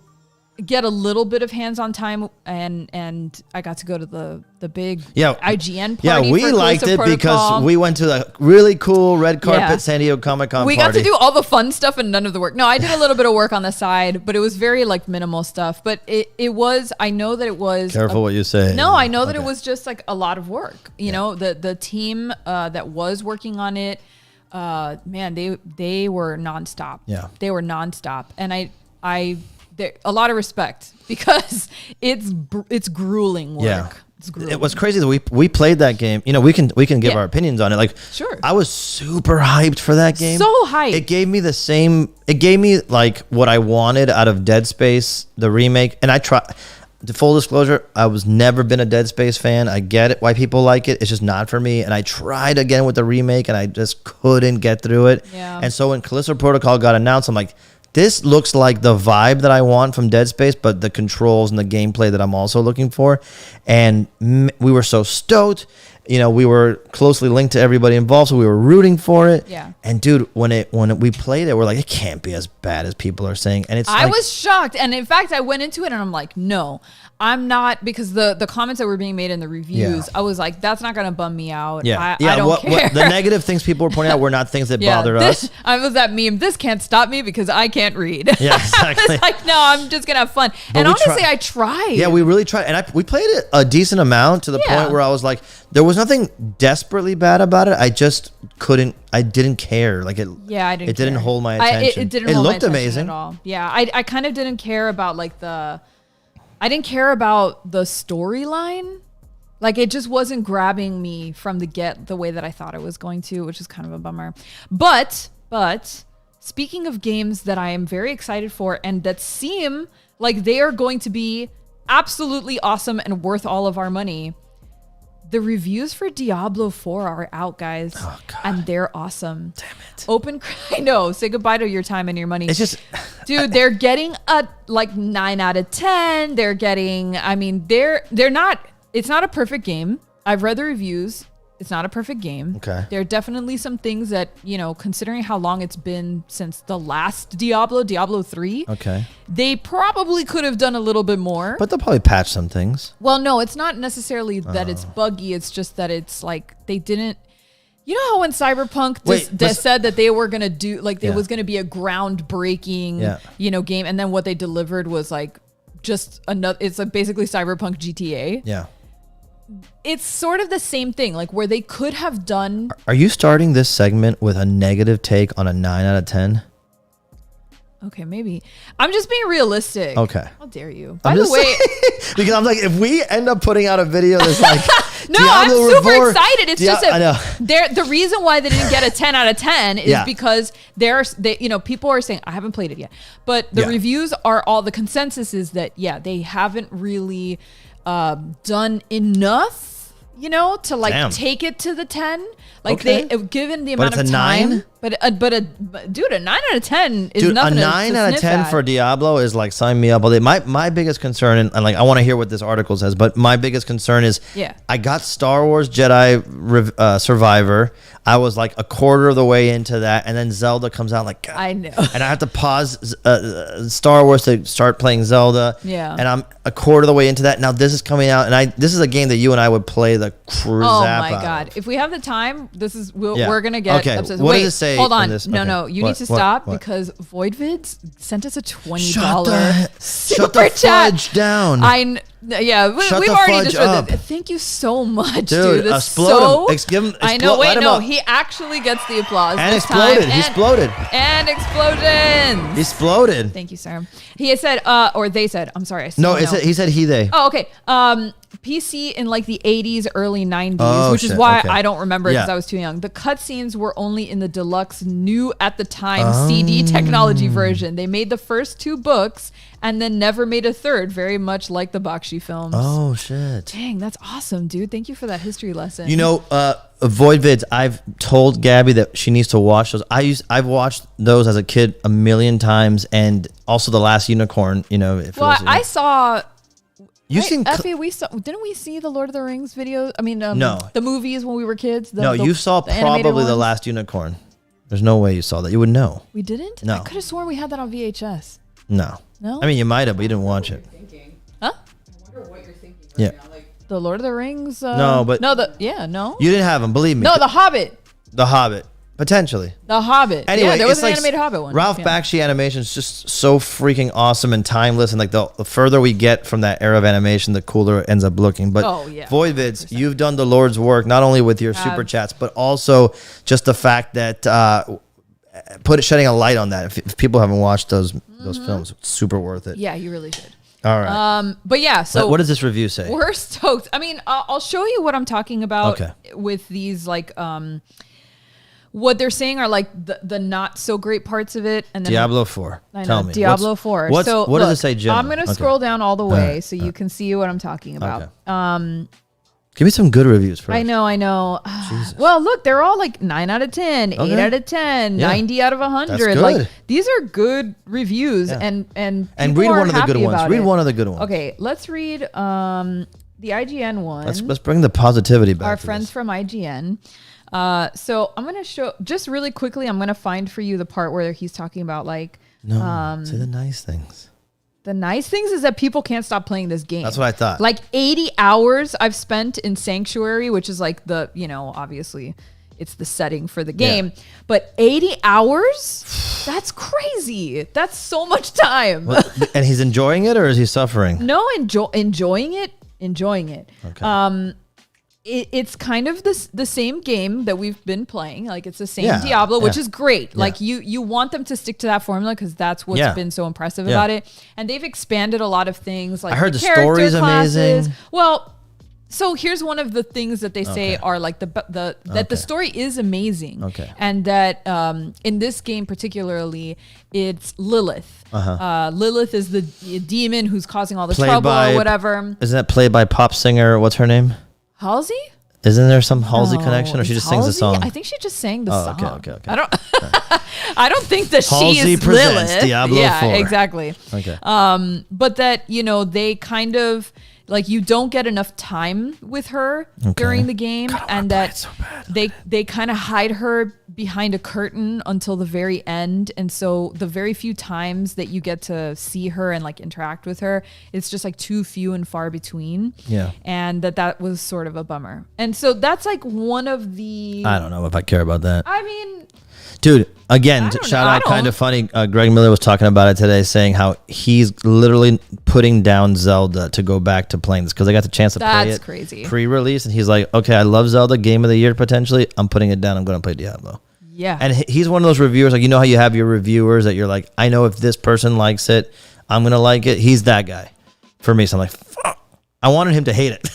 get a little bit of hands-on time, and I got to go to the big IGN party. Yeah, we for liked Callisto it Protocol. because we went to the really cool red carpet Yeah. San Diego Comic-Con We party. got to do all the fun stuff and none of the work. No, I did a little bit of work on the side, but it was very like minimal stuff. But it was, I know that it was. Careful what you say. No, I know that Okay. it was just like a lot of work. You know, the team that was working on it, man, they were nonstop. Yeah. They were nonstop. And a lot of respect because it's grueling work. Yeah. It's grueling. It was crazy that we played that game. You know, we can give Yeah. our opinions on it. Like, Sure. I was super hyped for that game. So hyped. It gave me It gave me like what I wanted out of Dead Space, the remake. And I try. To full disclosure, I was never been a Dead Space fan. I get it why people like it. It's just not for me. And I tried again with the remake, and I just couldn't get through it. Yeah. And so when Callisto Protocol got announced, I'm like, this looks like the vibe that I want from Dead Space, but the controls and the gameplay that I'm also looking for. And we were so stoked. You know, we were closely linked to everybody involved, so we were rooting for it. Yeah. And dude, when we played it, we're like, it can't be as bad as people are saying. And it's I like, was shocked. And in fact, I went into it and I'm like, no, I'm not, because the comments that were being made in the reviews, Yeah. I was like, that's not going to bum me out. yeah, I don't care. the negative things people were pointing out were not things that bothered us. I was that meme. This can't stop me because I can't read. Yeah, exactly. It's like, no, I'm just going to have fun. But and we honestly, tried. I tried. Yeah, we really tried, and we played it a decent amount to the Yeah. point where I was like, there was nothing desperately bad about it. I just couldn't. I didn't care. Like it. Yeah, I didn't. It didn't care. hold my attention. It didn't. It hold my looked attention amazing at all. Yeah, I kind of didn't care about like I didn't care about the storyline. Like it just wasn't grabbing me from the way that I thought it was going to, which is kind of a bummer. But speaking of games that I am very excited for and that seem like they are going to be absolutely awesome and worth all of our money, the reviews for Diablo 4 are out, guys. Oh, God. And they're awesome. Damn it. I know. Say goodbye to your time and your money. It's just, Dude, they're getting a like 9 out of 10. They're getting, I mean, they're not, it's not a perfect game. I've read the reviews. It's not a perfect game. Okay. There are definitely some things that, you know, considering how long it's been since the last Diablo 3. okay, They probably could have done a little bit more. but they'll probably patch some things. Well, no, it's not necessarily that it's buggy. It's just that it's like they didn't. You know how when Cyberpunk said that they were gonna do like it was gonna be a groundbreaking, you know, game, and then what they delivered was like just another. It's like basically Cyberpunk GTA. Yeah. It's sort of the same thing, like where they could have done. Are you starting this segment with a negative take on a 9 out of 10? Okay, maybe I'm just being realistic. Okay. How dare you? I'm By the just way. saying, because I'm like, if we end up putting out a video that's like, No, I'm Diablo super Reborn- excited. It's just I know. the reason why they didn't get a 10 out of 10 is Yeah. because you know, people are saying, I haven't played it yet, but the reviews are all, the consensus is that, they haven't really done enough, you know, to like take it to the 10. Like Okay. given the But amount it's of a time, 9? but dude, a 9 out of 10 is Dude, nothing. a to 9 out of sniff 10 at. for Diablo is like, sign me up all day. My biggest concern, and like I want to hear what this article says, but my biggest concern is I got Star Wars Jedi Survivor. I was like a quarter of the way into that, and then Zelda comes out like, God. I know. And I have to pause Star Wars to start playing Zelda. Yeah. And I'm a quarter of the way into that. Now this is coming out, and this is a game that you and I would play the the crap Oh out my of. God! If we have the time, Yeah. we're gonna get Okay, obsessed. what Wait, does it say hold in on. this? No, Okay. no, you What? need to What? stop What? because VoidVids sent us a $20 Shut super the chat. fudge down. Yeah, Shut we've the already fudge just read up. this. Thank you so much, Dude, dude. That's explode him. so. Give him- I know. explode- light Wait, him no, up. he actually gets the applause And this exploded. time. He exploded. And explosions. He exploded. Thank you, sir. He had said, or they said. I'm sorry. I still No, don't know. he said he, they. Oh, okay. PC in like the 80s, early 90s, Oh, which is shit, why okay. I don't remember because Yeah. I was too young. The cutscenes were only in the deluxe new at the time CD technology version. They made the first 2 books and then never made a third, very much like the Bakshi films. Oh, shit. Dang, that's awesome, dude. Thank you for that history lesson. You know, Void Vids, I've told Gabby that she needs to watch those. I've watched those as a kid a million times, and also The Last Unicorn, you know. well, I saw. You've Right, seen... Effie, didn't we see the Lord of the Rings videos? I mean, No. the movies when we were kids. No, you saw the animated probably The ones? Last Unicorn. There's no way you saw that. You would know. We didn't? No. I could have sworn we had that on VHS. No. No? I mean, you might have, but you didn't watch it. Huh? I wonder what you're thinking right Yeah. now. Like, The Lord of the Rings? No, but- no. You didn't have them, believe me. No, The Hobbit. The Hobbit. Potentially. The Hobbit. Anyway, yeah, there was it's an like animated Hobbit one. Ralph yeah. Bakshi animation is just so freaking awesome and timeless. And like the further we get from that era of animation, the cooler it ends up looking. But Oh, yeah, Void Vids, you've done the Lord's work, not only with your super chats, but also just the fact that shedding a light on that. If people haven't watched those films, it's super worth it. Yeah, you really should. All right. But yeah, so what does this review say? we're stoked. I mean, I'll show you what I'm talking about Okay. with these like what they're saying are like the not so great parts of it, and then Diablo 4. I know, Tell me. Diablo 4. So what does look, it say, generally? I'm going to Okay. scroll down all the way right, so you can see what I'm talking about. Okay. Give me some good reviews first. I know. Well, look, they're all like 9 out of 10, 8 Okay. out of 10, Yeah. 90 out of 100. That's good. Like these are good reviews, Yeah. and And people read are one of the good happy ones. about Read it. one of the good ones. Okay, let's read the IGN one. Let's bring the positivity back. Our to friends this. from IGN. So I'm gonna show just really quickly. I'm gonna find for you the part where he's talking about like say the nice things. the nice things is that people can't stop playing this game. That's what I thought. Like 80 hours I've spent in Sanctuary, which is like the, obviously it's the setting for the game, Yeah. but 80 hours? That's crazy. That's so much time. And he's enjoying it, or is he suffering? No, enjoying it. Okay. It's kind of the same game that we've been playing. Like it's the same Yeah, Diablo, which yeah. is great. Yeah. Like you want them to stick to that formula because that's what's Yeah. been so impressive Yeah. about it. And they've expanded a lot of things. Like I heard the character story's classes. amazing. Well, so here's one of the things that they say Okay. are like that Okay. the story is amazing. Okay. And that in this game particularly, it's Lilith. Lilith is the demon who's causing all the Played trouble by- or whatever. Isn't that played by pop singer? What's her name? Halsey? Isn't there some Halsey No, connection, or she it's just sings the Halsey? song? I think she just sang the Oh, song. okay. I don't. I don't think that she Halsey is presents Lilith. Diablo yeah, 4. exactly. Okay. But that they kind of like you don't get enough time with her during the game, and that they kind of hide her behind a curtain until the very end, and so the very few times that you get to see her and like interact with her, it's just like too few and far between. Yeah. And that was sort of a bummer. And so that's like one of the. I don't know if I care about that. I mean, Dude, again, don't shout know. I out, kind don't- of funny. Greg Miller was talking about it today, saying how he's literally putting down Zelda to go back to playing this because I got the chance to play That's it crazy. pre-release, and he's like, "Okay, I love Zelda, game of the year potentially. I'm putting it down. I'm going to play Diablo." yeah. And he's one of those reviewers, like, you know how you have your reviewers that you're like, I know if this person likes it, I'm going to like it. He's that guy for me. So I'm like, fuck. I wanted him to hate it.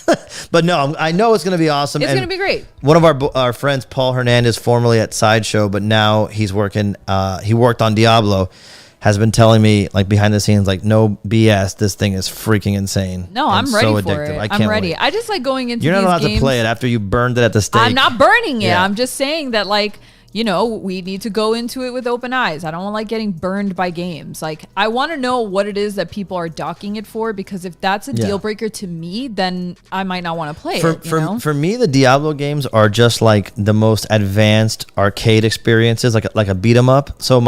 But no, I know it's going to be awesome. It's And going to be great. one of our friends, Paul Hernandez, formerly at Sideshow, but now he's working, he worked on Diablo, has been telling me, like, behind the scenes, like, no BS, this thing is freaking insane. No, and I'm ready so for addictive. it. I can't I'm ready. wait. I just like going into You're not these allowed games. to play it after you burned it at the stake. I'm not burning it. Yeah. I'm just saying that, like, we need to go into it with open eyes. I don't want like getting burned by games. Like, I want to know what it is that people are docking it for, because if that's a Yeah. deal breaker to me, then I might not want to play For, it. for me, the Diablo games are just like the most advanced arcade experiences, like a beat 'em up. So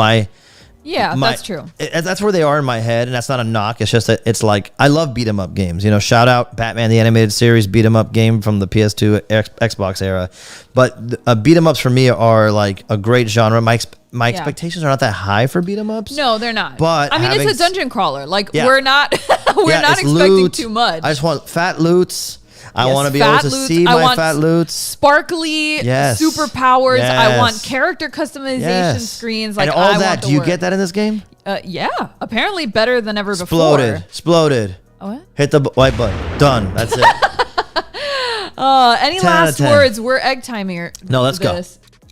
Yeah, that's true. That's where they are in my head, and that's not a knock. It's just that it's like I love beat 'em up games. You know, shout out Batman the Animated Series beat 'em up game from the PS2 Xbox era. But beat 'em ups for me are like a great genre. My expectations are not that high for beat 'em ups. No, they're not. But I mean, it's a dungeon crawler. Like we're not not expecting loot. too much. I just want fat loots. I Yes, want to be able to loots. see my fat loots. Sparkly Yes. superpowers. I Yes. want character customization screens. Like and all I that. want the Do you work. get that in this game? Yeah, apparently better than ever before. Exploded. Oh, what? Hit the white button. Done. That's it. Any 10 out of last 10. words? We're egg timing. No, let's go.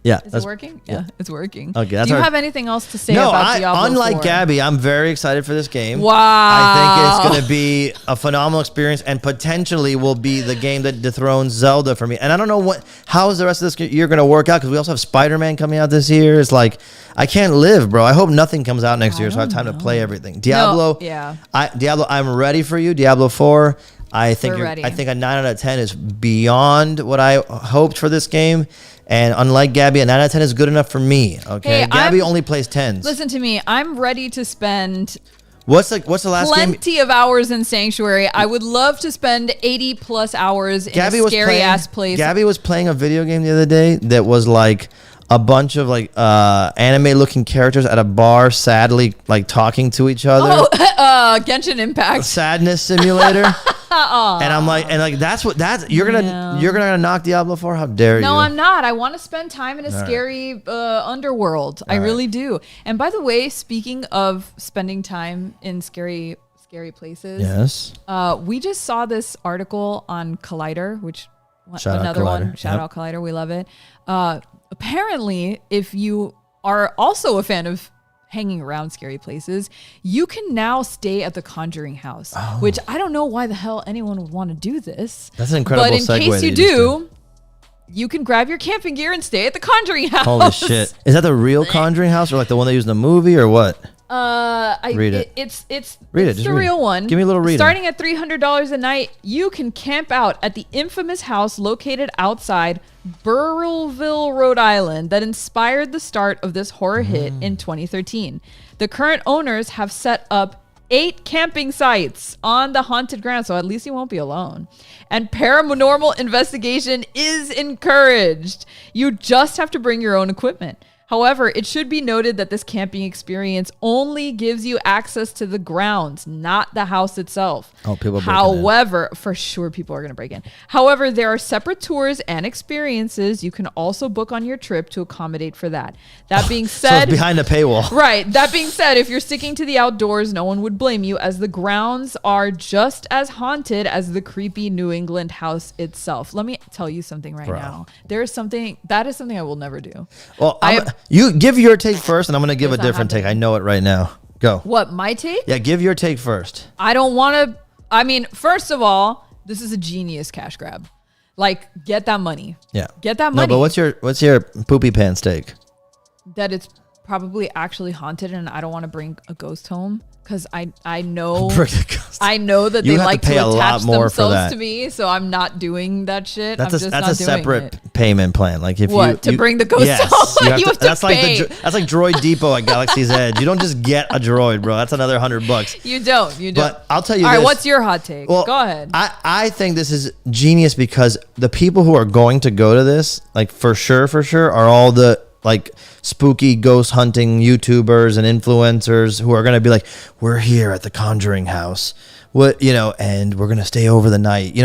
Yeah. Is it working? Yeah, it's working. Okay, Do that's you our- have anything else to say No, about Diablo unlike 4? Gabby, I'm very excited for this game. Wow. I think it's going to be a phenomenal experience and potentially will be the game that dethrones Zelda for me. And I don't know how is the rest of this year going to work out because we also have Spider-Man coming out this year. It's like, I can't live, bro. I hope nothing comes out next year so I have time to play everything. Diablo, Diablo, I'm ready for you. Diablo 4, I think We're ready. I think a 9 out of 10 is beyond what I hoped for this game. And unlike Gabby, a 9 out of 10 is good enough for me. Okay, Hey, Gabby only plays 10s. Listen to me. I'm ready to spend What's the last game? plenty of hours in Sanctuary. I would love to spend 80 plus hours in a scary ass place. Gabby was playing a video game the other day that was like a bunch of like anime looking characters at a bar, sadly like talking to each other. Genshin Impact. Sadness simulator. And I'm like, you're gonna knock Diablo 4? How dare you? No, I'm not. I want to spend time in a scary underworld. I really do. And by the way, speaking of spending time in scary places, Yes. we just saw this article on Collider, which Shout out another one. Collider. Shout out Collider. We love it. Apparently, if you are also a fan of hanging around scary places, you can now stay at the Conjuring house, which I don't know why the hell anyone would want to do this. That's an incredible But in segue case that you you just do, you can grab your camping gear and stay at the Conjuring house. Holy shit! Is that the real Conjuring house or like the one they used in the movie or what? Read it. It's Read it, it's just the read it. real one. Give me a little reading. Starting at $300 a night, you can camp out at the infamous house located outside Burrillville, Rhode Island, that inspired the start of this horror hit in 2013. The current owners have set up 8 camping sites on the haunted ground, so at least you won't be alone. And paranormal investigation is encouraged. You just have to bring your own equipment. However, it should be noted that this camping experience only gives you access to the grounds, not the house itself. Oh, people breaking in. However, for sure people are going to break in. However, there are separate tours and experiences you can also book on your trip to accommodate for that. That being So said, it's behind a paywall. right. That being said, if you're sticking to the outdoors, no one would blame you, as the grounds are just as haunted as the creepy New England house itself. Let me tell you something right now. That is something I will never do. Well, you give your take first, and I'm going to give a It's not different take. happening. I know it right now. Go. What, my take? Yeah, give your take first. I don't want to. I mean, first of all, this is a genius cash grab. Like, get that money. Yeah. Get that money. No, but what's your poopy pants take? That it's probably actually haunted, and I don't want to bring a ghost home because I know Bring a ghost. I know that You they have to like pay to a lot attach more for themselves that. to me, so I'm not doing that shit. That's I'm a just that's not a separate doing it. payment plan. Like if What, to bring the ghost home? You have to that's pay. like that's like Droid Depot at Galaxy's Edge. You don't just get a droid, bro. That's another $100. You don't. But I'll tell you All right, this. what's your hot take? Well, Go ahead. I think this is genius because the people who are going to go to this, like for sure, are all the like spooky ghost hunting YouTubers and influencers who are going to be like, we're here at the Conjuring house, and we're going to stay over the night,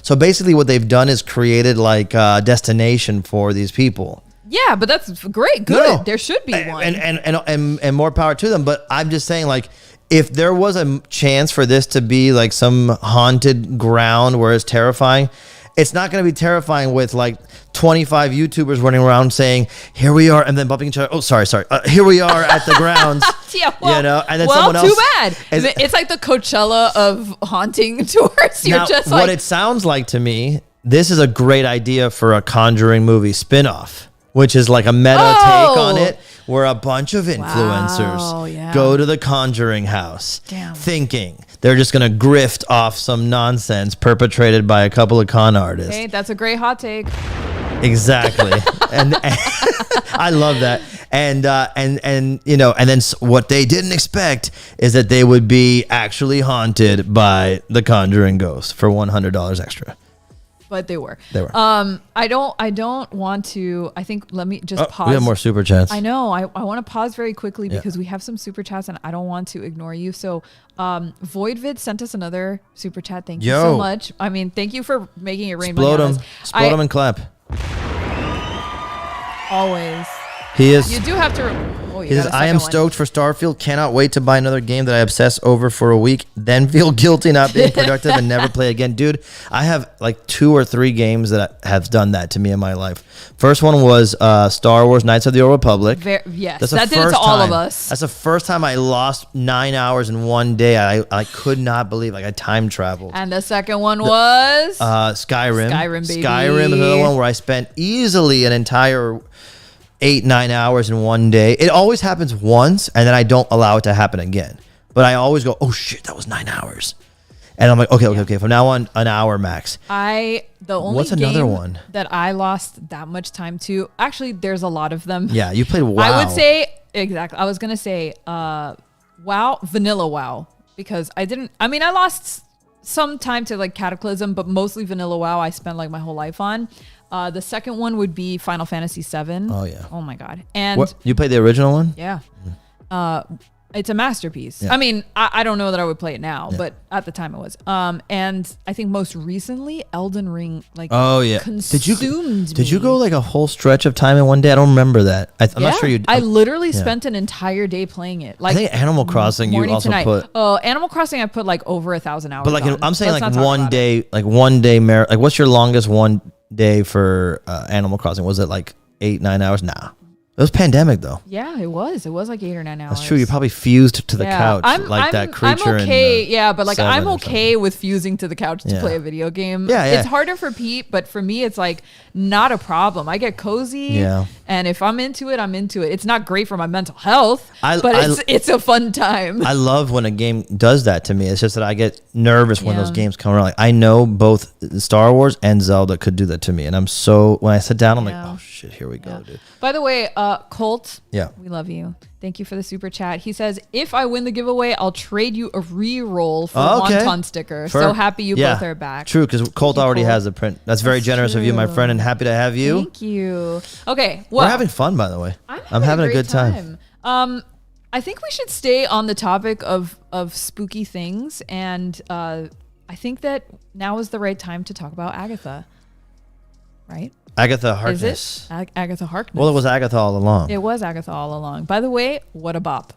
so basically what they've done is created like a destination for these people. Yeah, but that's great. Good. There should be one. And more power to them. But I'm just saying, like, if there was a chance for this to be like some haunted ground where it's terrifying, it's not going to be terrifying with like 25 YouTubers running around saying, here we are, and then bumping each other. Oh, sorry. Here we are at the grounds. Yeah, well, and then someone else. Too bad. It's like the Coachella of haunting tours. You're Now, just what like, it sounds like to me, this is a great idea for a Conjuring movie spinoff, which is like a meta take on it, where a bunch of influencers go to the Conjuring house thinking they're just going to grift off some nonsense perpetrated by a couple of con artists. hey, that's a great hot take. Exactly. and I love that. And then what they didn't expect is that they would be actually haunted by the Conjuring ghost for $100 extra. But they were. They were. I don't want to. I think let me just pause. We have more super chats. I know. I want to pause very quickly because we have some super chats and I don't want to ignore you. So, Voidvid sent us another super chat. Thank you so much. I mean, thank you for making it rain. Explode them. Explode them and clap. Always. He is. You do have to. He says, I am stoked for Starfield. Cannot wait to buy another game that I obsess over for a week, then feel guilty not being productive and never play again. Dude, I have like 2 or 3 games that have done that to me in my life. First one was Star Wars Knights of the Old Republic. Yes, that did it to all of us. That's the first time I lost 9 hours in one day. I could not believe I time traveled. And the second one was? Skyrim. Skyrim, baby. Skyrim is another one where I spent easily an entire 8-9 hours in one day. It always happens once, and then I don't allow it to happen again. But I always go, oh shit, that was 9 hours. And I'm like, okay. From now on, an hour max. The only What's another game one that I lost that much time to, actually, there's a lot of them. Yeah, you played WoW. I would say, exactly. I was going to say WoW, Vanilla WoW. Because I lost some time to like Cataclysm, but mostly Vanilla WoW I spent like my whole life on. The second one would be Final Fantasy VII. Oh, yeah. Oh, my God. And you played the original one? Yeah. It's a masterpiece. Yeah. I mean, I don't know that I would play it now, but at the time it was. And I think most recently, Elden Ring, consumed Did you go like a whole stretch of time in one day? I don't remember that. I'm not sure you did. I literally spent an entire day playing it. Like, I think Animal Crossing you also put. Oh, Animal Crossing I put like over 1,000 hours. But like on. I'm saying Let's like not one day, like what's your longest one day for Animal Crossing? Was it like 8-9 hours? Nah. It was pandemic though. Yeah, it was. It was like 8 or 9 hours. That's true. You probably fused to the couch that creature. I'm okay. But like I'm Seven okay with fusing to the couch to play a video game. Yeah. It's harder for Pete, but for me, it's like not a problem. I get cozy. Yeah. And if I'm into it, I'm into it. It's not great for my mental health, but it's a fun time. I love when a game does that to me. It's just that I get nervous when those games come around. Like I know both Star Wars and Zelda could do that to me, and I'm so when I sit down, I'm like, oh shit, here we go, dude. By the way, Colt, yeah, we love you. Thank you for the super chat. He says, if I win the giveaway, I'll trade you a re-roll for a wonton sticker. So happy you both are back. True, because Colt already has the print. That's very generous of you, my friend, and happy to have you. Thank you. Okay, well, we're having fun, by the way. I'm having a good time. I think we should stay on the topic of spooky things, and I think that now is the right time to talk about Agatha. Right? Agatha Harkness. Is it? Agatha Harkness. Well, it was Agatha all along. It was Agatha all along. By the way, what a bop.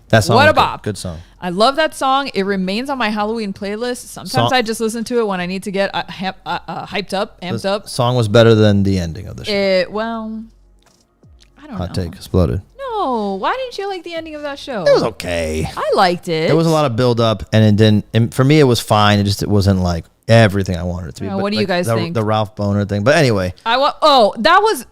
That song what a bop. Good song. I love that song. It remains on my Halloween playlist. Sometimes I just listen to it when I need to get hyped up, amped up. Song was better than the ending of the show. Well, I don't know. Hot take exploded. No, why didn't you like the ending of that show? It was okay. I liked it. There was a lot of build up, and it didn't. And for me, it was fine. It wasn't like everything I wanted it to be. What do you guys think? The Ralph Boner thing. But anyway, that was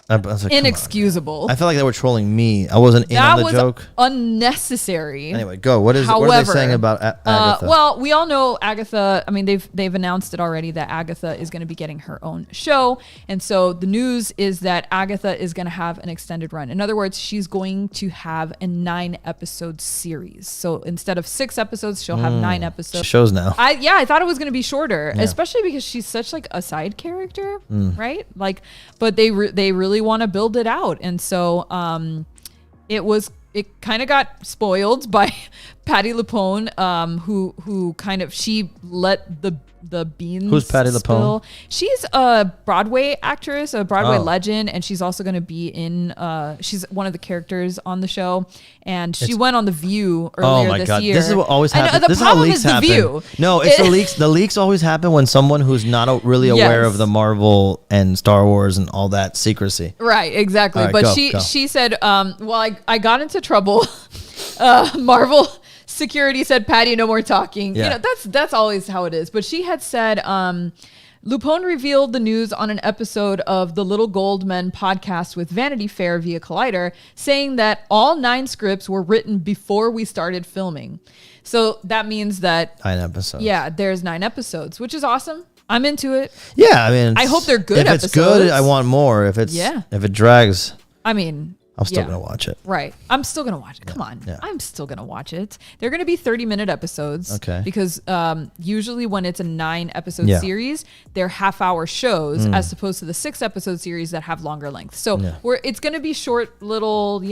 I was like, inexcusable. I felt like they were trolling me. I wasn't in on the joke. That was unnecessary. Anyway, go. What are they saying about Agatha? Well, we all know Agatha. I mean, they've announced it already that Agatha is going to be getting her own show, and so the news is that Agatha is going to have an extended run. In other words, she's going to have a 9-episode series. So instead of 6 episodes, she'll have 9 episodes. Shows now. I thought it was going to be shorter, especially because she's such like a side character, right? Like, but they really want to build it out, and so it kind of got spoiled by Patti LuPone, who kind of she let the beans. Who's Patti LuPone? She's a Broadway actress, a Broadway legend, and she's also going to be in. She's one of the characters on the show, and she went on The View earlier this year. This is what always happens. The problem is The View. No, it's the leaks. The leaks always happen when someone who's not really aware of the Marvel and Star Wars and all that secrecy. Right, exactly. Right, but go. she said, well, I got into trouble. Marvel security said, Patty, no more talking. Yeah. You know, that's always how it is. But she had said, LuPone revealed the news on an episode of the Little Gold Men podcast with Vanity Fair via Collider, saying that all 9 scripts were written before we started filming. So that means that 9 episodes. Yeah, there's 9 episodes, which is awesome. I'm into it. Yeah, I mean, I hope they're good If it's good, episodes. I want more. If it drags, I mean, I'm still gonna watch it. Right. I'm still going to watch it. Come on. Yeah. I'm still going to watch it. They're going to be 30-minute episodes. Okay. Because usually when it's a 9-episode Yeah. series, they're half-hour shows as opposed to the 6-episode series that have longer length. So it's going to be short, little,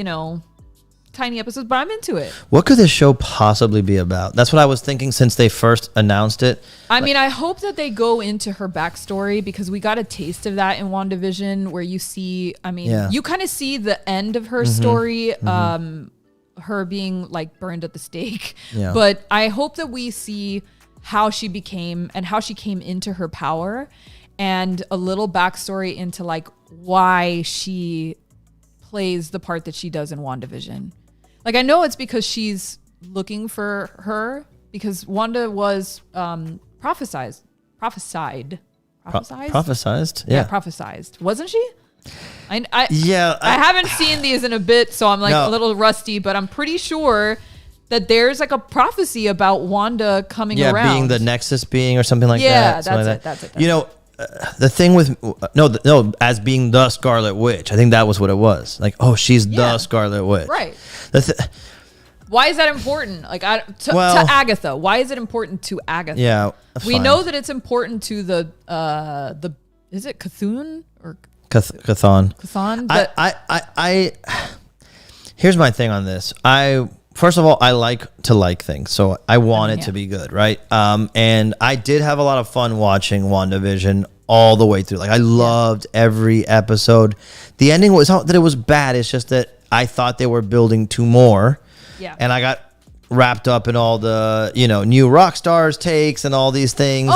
tiny episodes, but I'm into it. What could this show possibly be about? That's what I was thinking since they first announced it. I mean, I hope that they go into her backstory because we got a taste of that in WandaVision where you see, you kind of see the end of her story, her being like burned at the stake. Yeah. But I hope that we see how she became and how she came into her power and a little backstory into like why she plays the part that she does in WandaVision. Like, I know it's because she's looking for her because Wanda was prophesized. Prophesized? Yeah, prophesized. Wasn't she? I I haven't seen these in a bit, so I'm like a little rusty, but I'm pretty sure that there's like a prophecy about Wanda coming around. Yeah, being the Nexus being or something like that. Yeah, that's it. The thing with as being the Scarlet Witch, I think that was what it was. Like, oh, she's the Scarlet Witch, right? Why is that important? Like, to Agatha, why is it important to Agatha? Yeah, we know that it's important to the is it Cthulhu or Chthon? Chthon. I here's my thing on this. First of all, I like to like things, so I want it to be good, right? And I did have a lot of fun watching WandaVision all the way through. Like, I loved every episode. The ending was not that it was bad. It's just that I thought they were building to more. Yeah. And I got wrapped up in all the, new rock stars takes and all these things.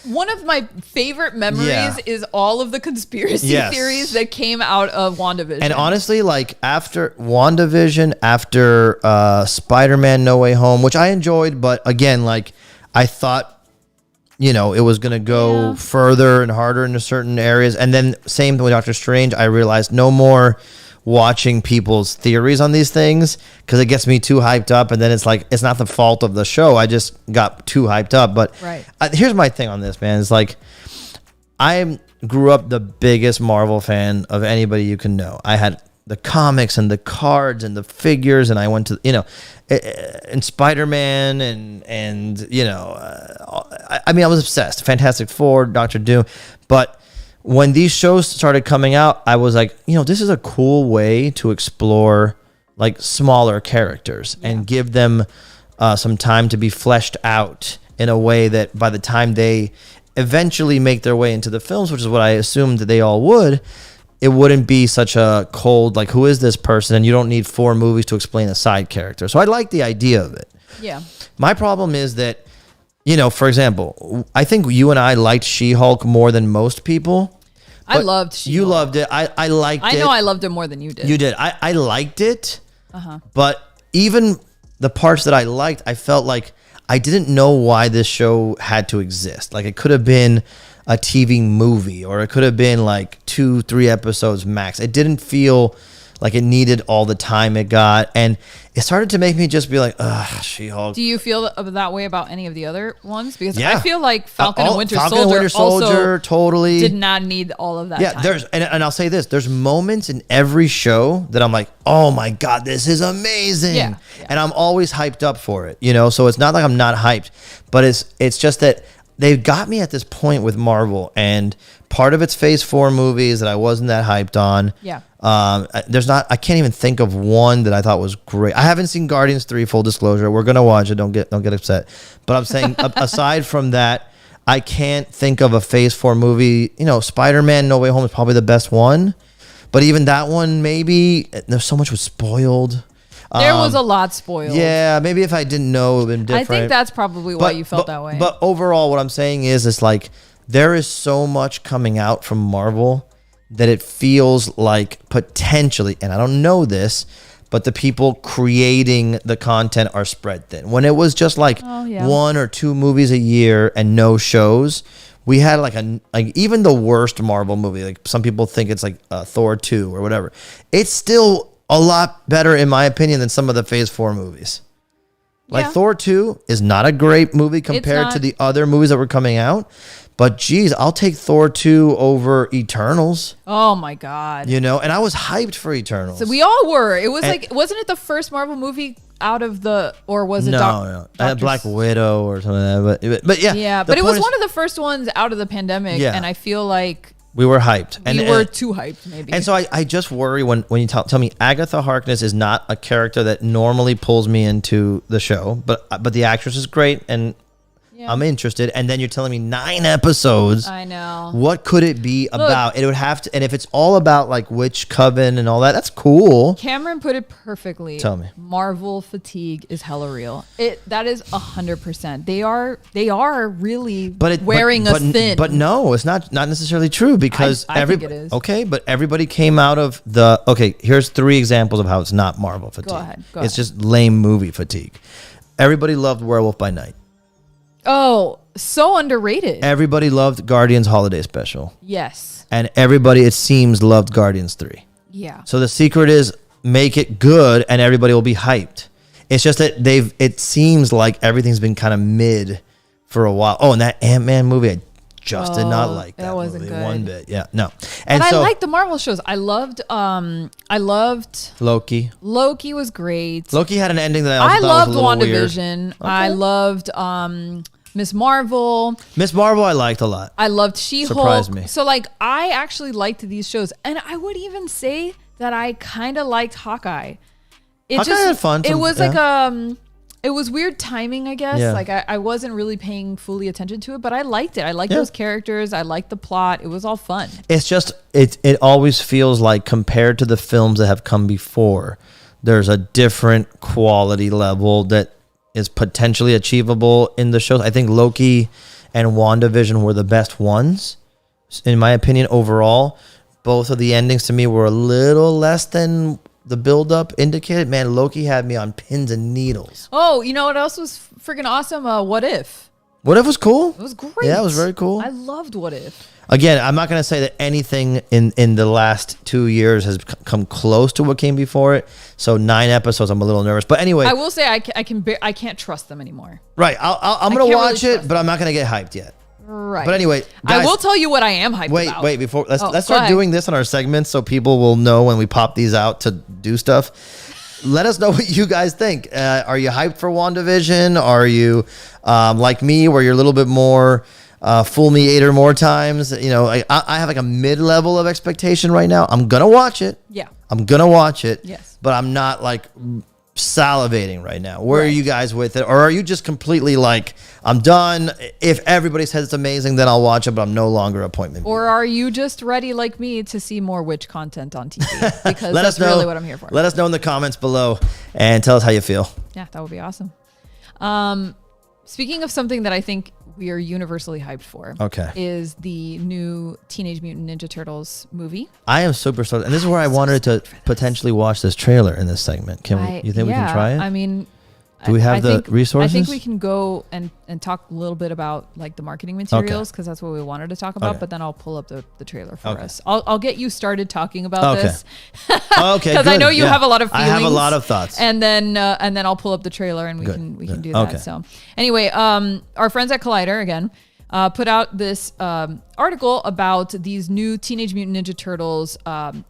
One of my favorite memories is all of the conspiracy theories that came out of WandaVision. And honestly, like after WandaVision, after Spider-Man No Way Home, which I enjoyed, but again, like I thought, it was going to go further and harder into certain areas. And then same with Doctor Strange, I realized no more watching people's theories on these things because it gets me too hyped up, and then it's like it's not the fault of the show. I just got too hyped up. But here's my thing on this, man. It's like I grew up the biggest Marvel fan of anybody you can know. I had the comics and the cards and the figures, and I went to and Spider-Man and I was obsessed. Fantastic Four, Doctor Doom, but when these shows started coming out, I was like, this is a cool way to explore like smaller characters and give them some time to be fleshed out in a way that by the time they eventually make their way into the films, which is what I assumed that they all would, it wouldn't be such a cold, like, who is this person? And you don't need 4 movies to explain a side character. So I like the idea of it. Yeah. My problem is that, for example, I think you and I liked She-Hulk more than most people. I loved She-Hulk. You loved it. I liked it. I know I loved it more than you did. You did. I liked it. But even the parts that I liked, I felt like I didn't know why this show had to exist. Like, it could have been a TV movie, or it could have been like 2-3 episodes max. It didn't feel like it needed all the time it got, and it started to make me just be like, ugh, She-Hulk. Do you feel that way about any of the other ones? Because I feel like Falcon and Winter Soldier also totally did not need all of that time. There's and I'll say this, there's moments in every show that I'm like, oh my God, this is amazing. Yeah. And I'm always hyped up for it, so it's not like I'm not hyped, but it's just that they've got me at this point with Marvel, and part of it's Phase 4 movies that I wasn't that hyped on. Yeah. I can't even think of one that I thought was great. I haven't seen Guardians 3, full disclosure. We're going to watch it. Don't get upset. But I'm saying aside from that, I can't think of a Phase 4 movie. Spider-Man No Way Home is probably the best one. But even that one, maybe there's so much was spoiled. There was a lot spoiled. Yeah, maybe if I didn't know, it would have been different. I think that's probably why you felt that way. But overall, what I'm saying is, it's like there is so much coming out from Marvel that it feels like potentially, and I don't know this, but the people creating the content are spread thin. When it was just like 1 or 2 movies a year and no shows, we had like even the worst Marvel movie. Like, some people think it's like Thor 2 or whatever. It's still a lot better, in my opinion, than some of the Phase 4 movies. Like Thor 2 is not a great movie compared to the other movies that were coming out, But geez, I'll take Thor 2 over Eternals. Oh my God. And I was hyped for Eternals. So we all were. It was wasn't it the first Marvel movie out of the, or was it? No. I had Black Widow or something like that. But yeah. Yeah, but it was one of the first ones out of the pandemic. Yeah. And I feel like we were hyped. We were too hyped, maybe. And so I just worry when you tell me Agatha Harkness is not a character that normally pulls me into the show, but the actress is great and I'm interested. And then you're telling me 9 episodes. I know. What could it be about? It would have to, and if it's all about like witch coven and all that, that's cool. Cameron put it perfectly. Tell me. Marvel fatigue is hella real. That is 100%. They are really wearing us thin. But no, it's not necessarily true because I think it is. Okay, but everybody came out of here's 3 examples of how it's not Marvel fatigue. Go ahead. It's just lame movie fatigue. Everybody loved Werewolf by Night. Oh, so underrated. Everybody loved Guardians Holiday Special. Yes. And everybody, it seems, loved Guardians 3. Yeah. So the secret is make it good and everybody will be hyped. It's just that it seems like everything's been kind of mid for a while. Oh, and that Ant-Man movie, I just did not like that wasn't movie good. one bit. Yeah, no. And I liked the Marvel shows. I loved Loki. Loki was great. Loki had an ending that I loved was a little weird. WandaVision. Okay. I loved Miss Marvel. Miss Marvel I liked a lot. I loved She-Hulk. Surprised me. So like I actually liked these shows. And I would even say that I kind of liked Hawkeye. Hawkeye had fun. It was it was weird timing, I guess. Yeah. Like I wasn't really paying fully attention to it, but I liked it. I liked those characters. I liked the plot. It was all fun. It's just it always feels like compared to the films that have come before, there's a different quality level that is potentially achievable in the shows. I think Loki and WandaVision were the best ones, in my opinion, overall. Both of the endings to me were a little less than the build-up indicated. Man, Loki had me on pins and needles. Oh, you know what else was freaking awesome? What If? What If was cool. It was great. Yeah, it was very cool. I loved What If. Again, I'm not going to say that anything in the last 2 years has come close to what came before it. So 9 episodes, I'm a little nervous. But anyway, I will say I can't trust them anymore. Right, I'm going to watch it, but I'm not going to get hyped yet. Right. But anyway, guys, I will tell you what I am hyped about. Wait, before let's start doing this on our segments so people will know when we pop these out to do stuff. Let us know what you guys think. Are you hyped for WandaVision? Are you like me, where you're a little bit more fool me 8 or more times? I have like a mid-level of expectation right now. I'm gonna watch it. Yeah. I'm gonna watch it. Yes. But I'm not like salivating right now. Where are you guys with it? Or are you just completely like, I'm done? If everybody says it's amazing, then I'll watch it, but I'm no longer appointment. Or are you just ready like me to see more witch content on TV? Because that's really what I'm here for. Let us know in the comments below and tell us how you feel. Yeah, that would be awesome. Speaking of something that I think we are universally hyped for, is the new Teenage Mutant Ninja Turtles movie. I am super stoked, and this is where I wanted to potentially watch this trailer in this segment. You think we can try it? I mean, do we have the resources? I think we can go and talk a little bit about like the marketing materials because that's what we wanted to talk about. But then I'll pull up the trailer for us. I'll get you started talking about this. Because I know you have a lot of feelings. I have a lot of thoughts. And then I'll pull up the trailer and we can do that. So anyway, our friends at Collider again put out this article about these new Teenage Mutant Ninja Turtles.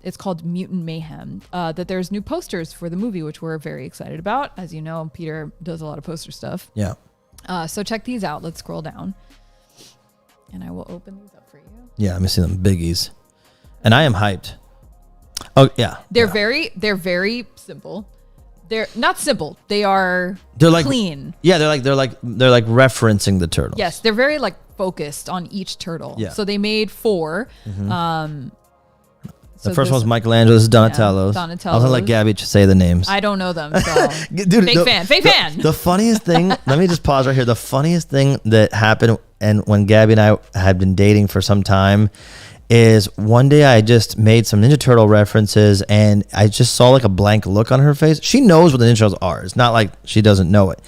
It's called Mutant Mayhem. That there's new posters for the movie, which we're very excited about. As you know, Peter does a lot of poster stuff. Yeah. So check these out. Let's scroll down. And I will open these up for you. Yeah, let me see them biggies. And I am hyped. Oh, yeah. They're very simple. They're not simple. They're like clean. Yeah, they're like referencing the turtles. Yes, they're very like focused on each turtle. Yeah. So they made 4. The first one's Michelangelo. This is Donatello's. I was gonna let Gabby just say the names. I don't know them. So. Dude, fake fan. The funniest thing. Let me just pause right here. The funniest thing that happened, and when Gabby and I had been dating for some time, is one day I just made some Ninja Turtle references and I just saw like a blank look on her face. She knows what the Ninja Turtles are. It's not like she doesn't know it.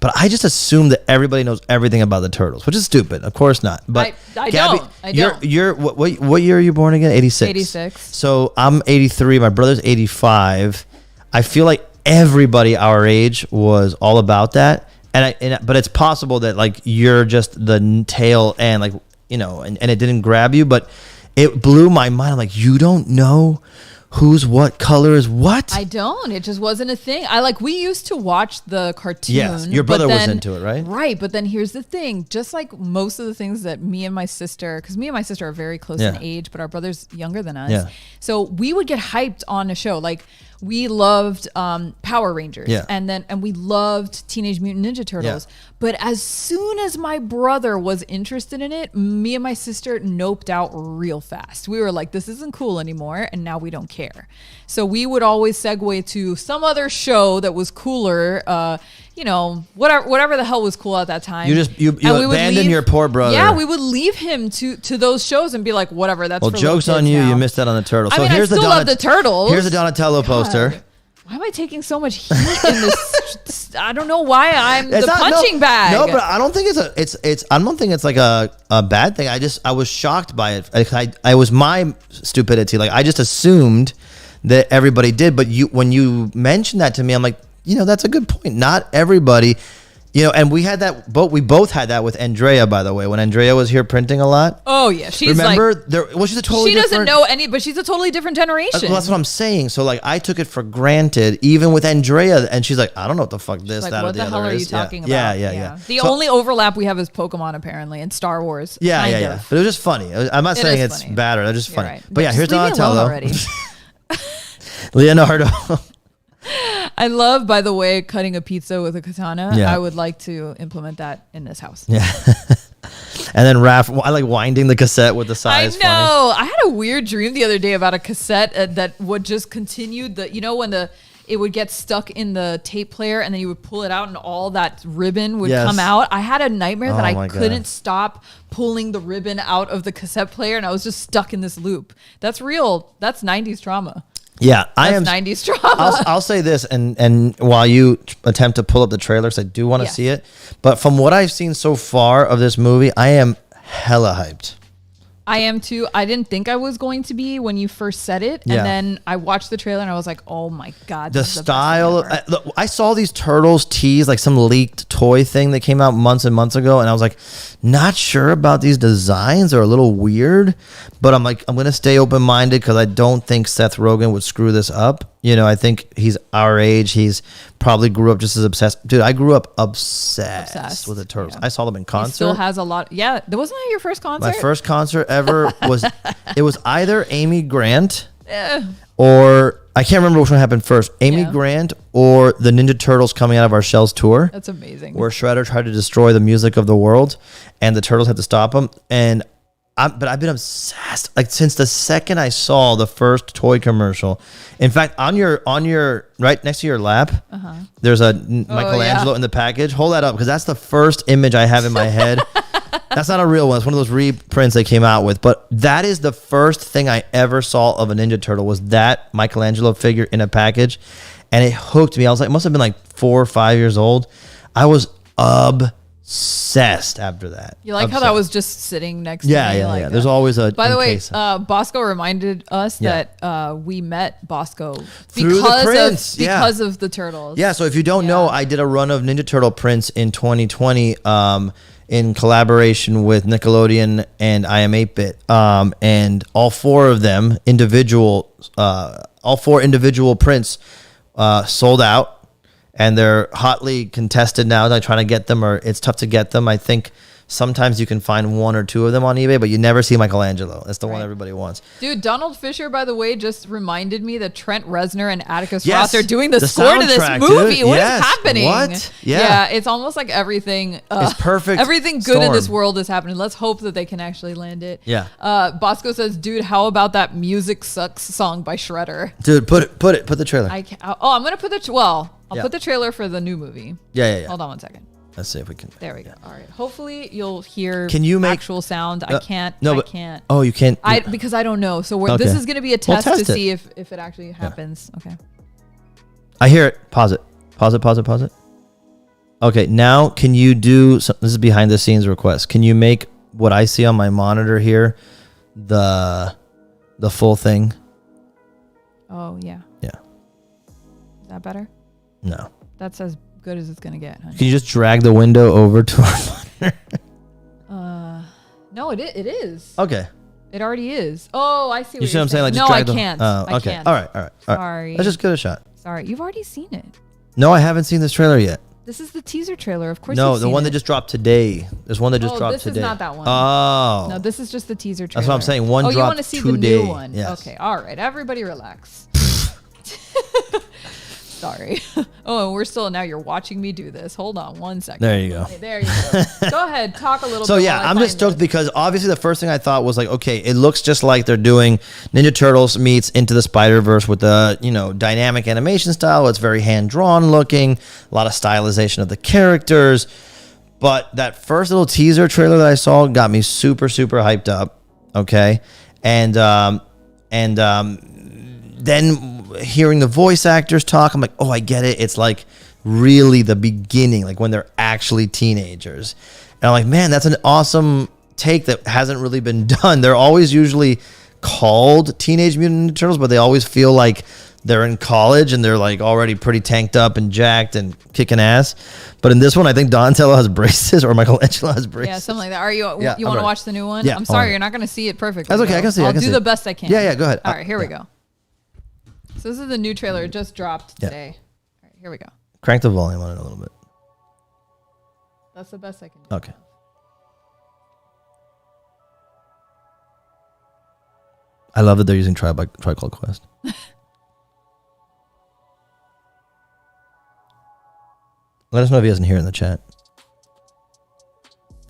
But I just assumed that everybody knows everything about the Turtles, which is stupid. Of course not. But I Gabby, don't. You're what year are you born again? 86. 86. So I'm 83. My brother's 85. I feel like everybody our age was all about that. But it's possible that like you're just the tail end. Like and it didn't grab you, but it blew my mind. I'm like, you don't know who's what color is what? I don't. It just wasn't a thing. We used to watch the cartoon. Yes, your brother was into it, right? Right, but then here's the thing. Just like most of the things that me and my sister, because me and my sister are very close in age, but our brother's younger than us. Yeah. So we would get hyped on a show. Like we loved Power Rangers, and we loved Teenage Mutant Ninja Turtles. Yeah. But as soon as my brother was interested in it, me and my sister noped out real fast. We were like, this isn't cool anymore, and now we don't care. So we would always segue to some other show that was cooler, whatever the hell was cool at that time. You abandoned your poor brother. Yeah, we would leave him to those shows and be like, whatever, that's well, for joke's on you. now. You missed out on the Turtles. So I here's still love the Turtles. Here's a Donatello poster. Why am I taking so much heat in this? I don't know why I'm the punching bag. No, but I don't think I don't think it's like a bad thing. I was shocked by it. I was my stupidity. Like I just assumed that everybody did. But when you mentioned that to me, I'm like, that's a good point. Not everybody. And we had that, we both had that with Andrea, by the way, when Andrea was here printing a lot. Oh yeah, she's remember she's a totally. She doesn't know but she's a totally different generation. Well, that's what I'm saying. So I took it for granted, even with Andrea, and she's like, I don't know what the fuck this, that, or the other is. What the hell are you talking about? Yeah. The only overlap we have is Pokemon, apparently, and Star Wars. Yeah. But it was just funny. I'm not saying it's bad or just funny. Right. But here's Donatello. Leonardo. I love, by the way, cutting a pizza with a katana. Yeah. I would like to implement that in this house. Yeah. And then Raph, I like winding the cassette with the size. I know. I had a weird dream the other day about a cassette that would just continue when it would get stuck in the tape player and then you would pull it out and all that ribbon would come out. I had a nightmare that I couldn't stop pulling the ribbon out of the cassette player and I was just stuck in this loop. That's real. That's 90s trauma. Yeah, I am 90s trauma. I'll say this, and while you attempt to pull up the trailers, I do want to see it. But from what I've seen so far of this movie, I am hella hyped. I am too. I didn't think I was going to be when you first said it, and then I watched the trailer and I was like, "Oh my god!" The style. I saw these Turtles tease, like some leaked toy thing that came out months and months ago, and I was like, not sure about these designs. They're a little weird, but I'm like, I'm gonna stay open minded because I don't think Seth Rogen would screw this up. I think he's our age. He's probably grew up just as obsessed. Dude, I grew up obsessed with the Turtles. Yeah. I saw them in concert. He still has a lot. Yeah, wasn't that your first concert? My first concert ever was either Amy Grant or I can't remember which one happened first. Amy Grant or the Ninja Turtles Coming Out of Our Shells tour. That's amazing. Where Shredder tried to destroy the music of the world and the Turtles had to stop him. But I've been obsessed since the second I saw the first toy commercial. In fact, on your right next to your lap, there's a Michelangelo in the package. Hold that up because that's the first image I have in my head. That's not a real one. It's one of those reprints they came out with. But that is the first thing I ever saw of a Ninja Turtle was that Michelangelo figure in a package, and it hooked me. I was like, must have been 4 or 5 years old. I was obsessed after that. You like how that was just sitting next to me? Yeah. There's always a. By the way, Bosco reminded us that we met Bosco through the prints because of the Turtles. Yeah. So if you don't know, I did a run of Ninja Turtle prints in 2020 in collaboration with Nickelodeon and I Am 8-Bit, and all four individual prints sold out. And they're hotly contested now. They're trying to get them, or it's tough to get them. I think sometimes you can find one or two of them on eBay, but you never see Michelangelo. That's the one everybody wants. Dude, Donald Fisher, by the way, just reminded me that Trent Reznor and Atticus Ross are doing the score to this movie. Dude. What is happening? What? Yeah, it's almost like everything. It's perfect. Everything good in this world is happening. Let's hope that they can actually land it. Yeah. Bosco says, "Dude, how about that Music Sucks song by Shredder?" Dude, put the trailer. I'm gonna put I'll put the trailer for the new movie. Yeah. Hold on one second. Let's see if we can. There we go. All right. Hopefully you'll hear actual sound. I can't. No, I can't. Oh, you can't. Because I don't know. So this is going to be a test to see if it actually happens. Okay. I hear it. Pause it. Okay. Now, can you do this is behind the scenes request. Can you make what I see on my monitor here the full thing? Oh, yeah. Yeah. Is that better? No. That's as good as it's going to get, honey. Can you just drag the window over to our monitor? No, No, it is. Okay. It already is. Oh, I see. You see what I'm saying? Like, just no, I drag can't. I I okay. can't. All right. Sorry. Let's just give it a shot. Sorry, you've already seen it. No, I haven't seen this trailer yet. This is the teaser trailer. Of course. No, you've the seen one it. that just dropped today. There's one that just dropped this today. is not that one. Oh. No, this is just the teaser trailer. That's what I'm saying. One you dropped want to see today. the new one? Yes. Okay. All right. Everybody relax. Sorry. Oh, we're still now. You're watching me do this. Hold on one second. There you go. Okay, there you go. Go ahead. Talk a little So bit. yeah, while I I'm just find stoked this. because obviously the first thing I thought was like, okay, it looks just like they're doing Ninja Turtles meets Into the Spider-Verse with the, dynamic animation style. It's very hand-drawn looking, a lot of stylization of the characters. But that first little teaser trailer that I saw got me super, super hyped up. Okay. And then hearing the voice actors talk, I'm like, oh, I get it. It's like really the beginning, like when they're actually teenagers. And I'm like, man, that's an awesome take that hasn't really been done. They're always usually called Teenage Mutant Ninja Turtles, but they always feel like they're in college and they're like already pretty tanked up and jacked and kicking ass. But in this one, I think Donatello has braces or Michelangelo has braces. Yeah, something like that. You Yeah, want I'm to ready. watch the new one? Yeah, I'm sorry, I'm you're not going to see it perfectly. That's okay, I can see it, I I'll can do see the it. best I can. Yeah, go ahead. All right, here we Yeah. go. So this is the new trailer. It just dropped today. All right, here we go. Crank the volume on it a little bit. That's the best I can do. Okay. I love that they're using Tricol Quest. Let us know if he doesn't hear it in the chat.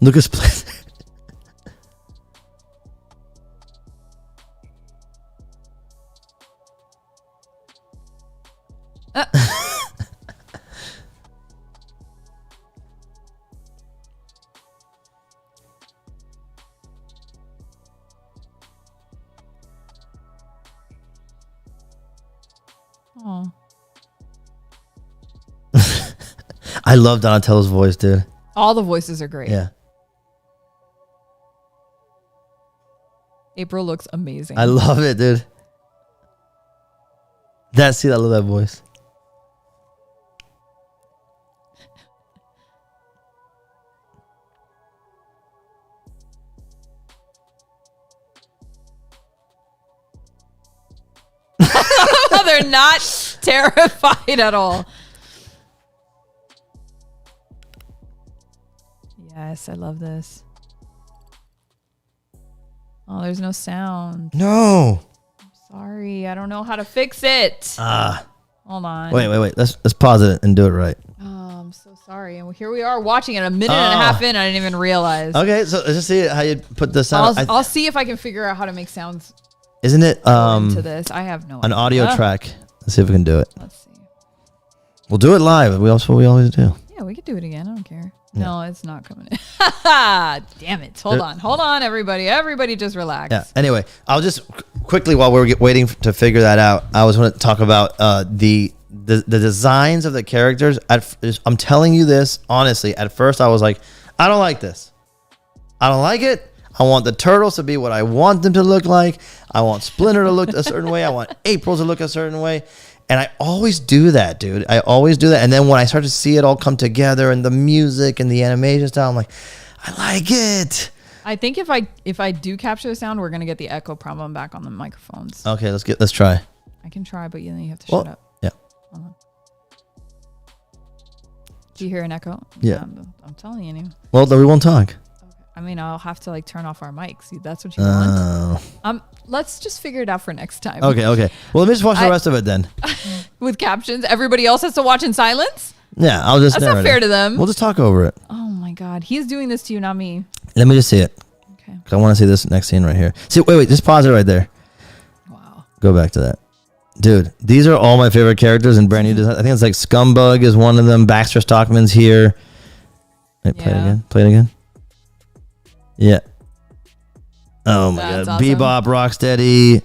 Lucas, please. Oh. I love Donatello's voice, dude. All the voices are great. Yeah. April looks amazing. I love it, dude. I love that voice. They're not terrified at all. Yes, I love this. Oh, there's no sound. No. Sorry, I don't know how to fix it. Hold on. Wait. Let's pause it and do it right. Oh, I'm so sorry. And here we are watching it a minute and a half in. I didn't even realize. Okay, so let's just see how you put the sound. I'll see if I can figure out how to make sounds Isn't it into this. I have no an idea. audio track? Let's see if we can do it. Let's see. We'll do it live. We always do. Yeah, we could do it again. I don't care. Yeah. No, it's not coming in. Damn it. Hold on, everybody. Everybody just relax. Yeah. Anyway, I'll just quickly, while we're waiting to figure that out, I was going to talk about the designs of the characters. I'm telling you this honestly. At first, I was like, I don't like this. I don't like it. I want the turtles to be what I want them to look like. I want Splinter to look a certain way. I want April to look a certain way. And I always do that, dude. I always do that. And then when I start to see it all come together and the music and the animation style, I'm like, I like it. I think if I do capture the sound, we're gonna get the echo problem back on the microphones. Okay, let's try. I can try, but then you have to shut up. Yeah. Hold on. Do you hear an echo? Yeah. I'm telling you. Well, then we won't talk. I mean, I'll have to turn off our mics. That's what you want. Let's just figure it out for next time. Okay. Well, let me just watch the rest of it then. With captions, everybody else has to watch in silence. Yeah, I'll just. That's not fair to them. We'll just talk over it. Oh my God, he's doing this to you, not me. Let me just see it. Okay. 'Cause I want to see this next scene right here. See, wait, just pause it right there. Wow. Go back to that. Dude, these are all my favorite characters in brand new design. I think it's like Scumbug is one of them. Baxter Stockman's here. Wait, play it again. Play it again. Yeah. Oh my That's God. awesome. Bebop, Rocksteady.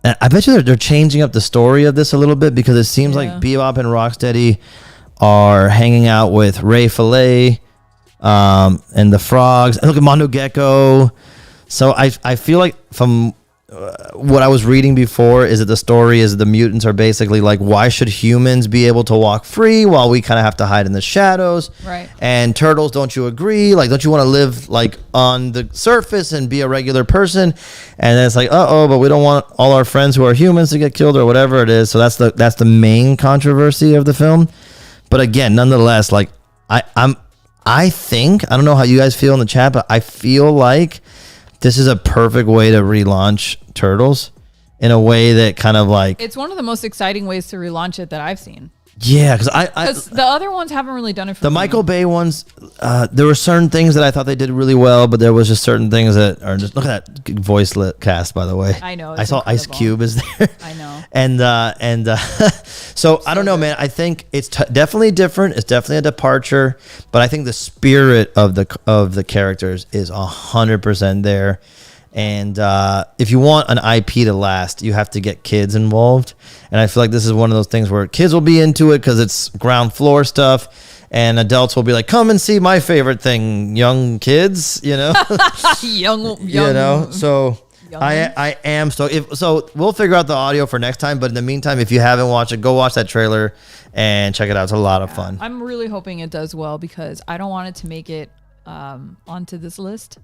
And I bet you they're changing up the story of this a little bit because it seems like Bebop and Rocksteady are hanging out with Ray Fillet and the frogs. And look at Mondo Gecko. So I feel like from what I was reading before is that the story is the mutants are basically like, why should humans be able to walk free while we kind of have to hide in the shadows? Right. And turtles, don't you agree? Like, don't you want to live like on the surface and be a regular person? And then it's like, but we don't want all our friends who are humans to get killed or whatever it is. So that's the main controversy of the film. But again, nonetheless, like I think, I don't know how you guys feel in the chat, but I feel like this is a perfect way to relaunch Turtles in a way that kind of like... It's one of the most exciting ways to relaunch it that I've seen. Yeah, because the other ones haven't really done it for the me. Michael Bay ones, there were certain things that I thought they did really well, but there was just certain things that are just... Look at that voice cast, by the way. I know. I saw incredible. Ice Cube is there. I know. And so I don't know, man. I think it's definitely different. It's definitely a departure, but I think the spirit of the characters is 100% there. And if you want an IP to last, you have to get kids involved. And I feel like this is one of those things where kids will be into it because it's ground floor stuff, and adults will be like, "Come and see my favorite thing, young kids." You know, young. You know, so. Young. I am so we'll figure out the audio for next time, but in the meantime, if you haven't watched it, go watch that trailer and check it out. It's a lot of fun. I'm really hoping it does well because I don't want it to make it onto this list,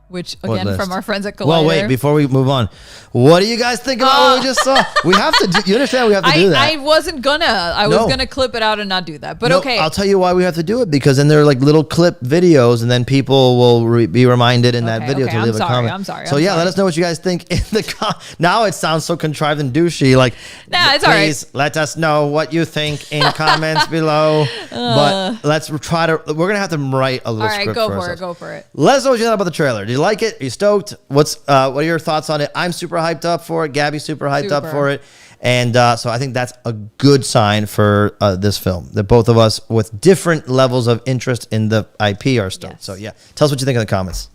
which again from our friends at Collider. Well, wait, before we move on, what do you guys think about what we just saw? We have to you understand we have to do that. I wasn't gonna. I was gonna clip it out and not do that. But okay. I'll tell you why we have to do it, because then they're like little clip videos, and then people will be reminded in that video to leave a comment. I'm sorry. So let us know what you guys think in the now it sounds so contrived and douchey. Like, it's all right. Please let us know what you think in comments below. But let's try to. We're gonna have to write a little script. All right, go for it. Let us know what you thought about the trailer. Did you like it? Are you stoked? What are your thoughts on it? I'm super hyped up for it. Gabby's super hyped up for it. And so I think that's a good sign for this film, that both of us with different levels of interest in the IP are stoked. Yes. So yeah, tell us what you think in the comments.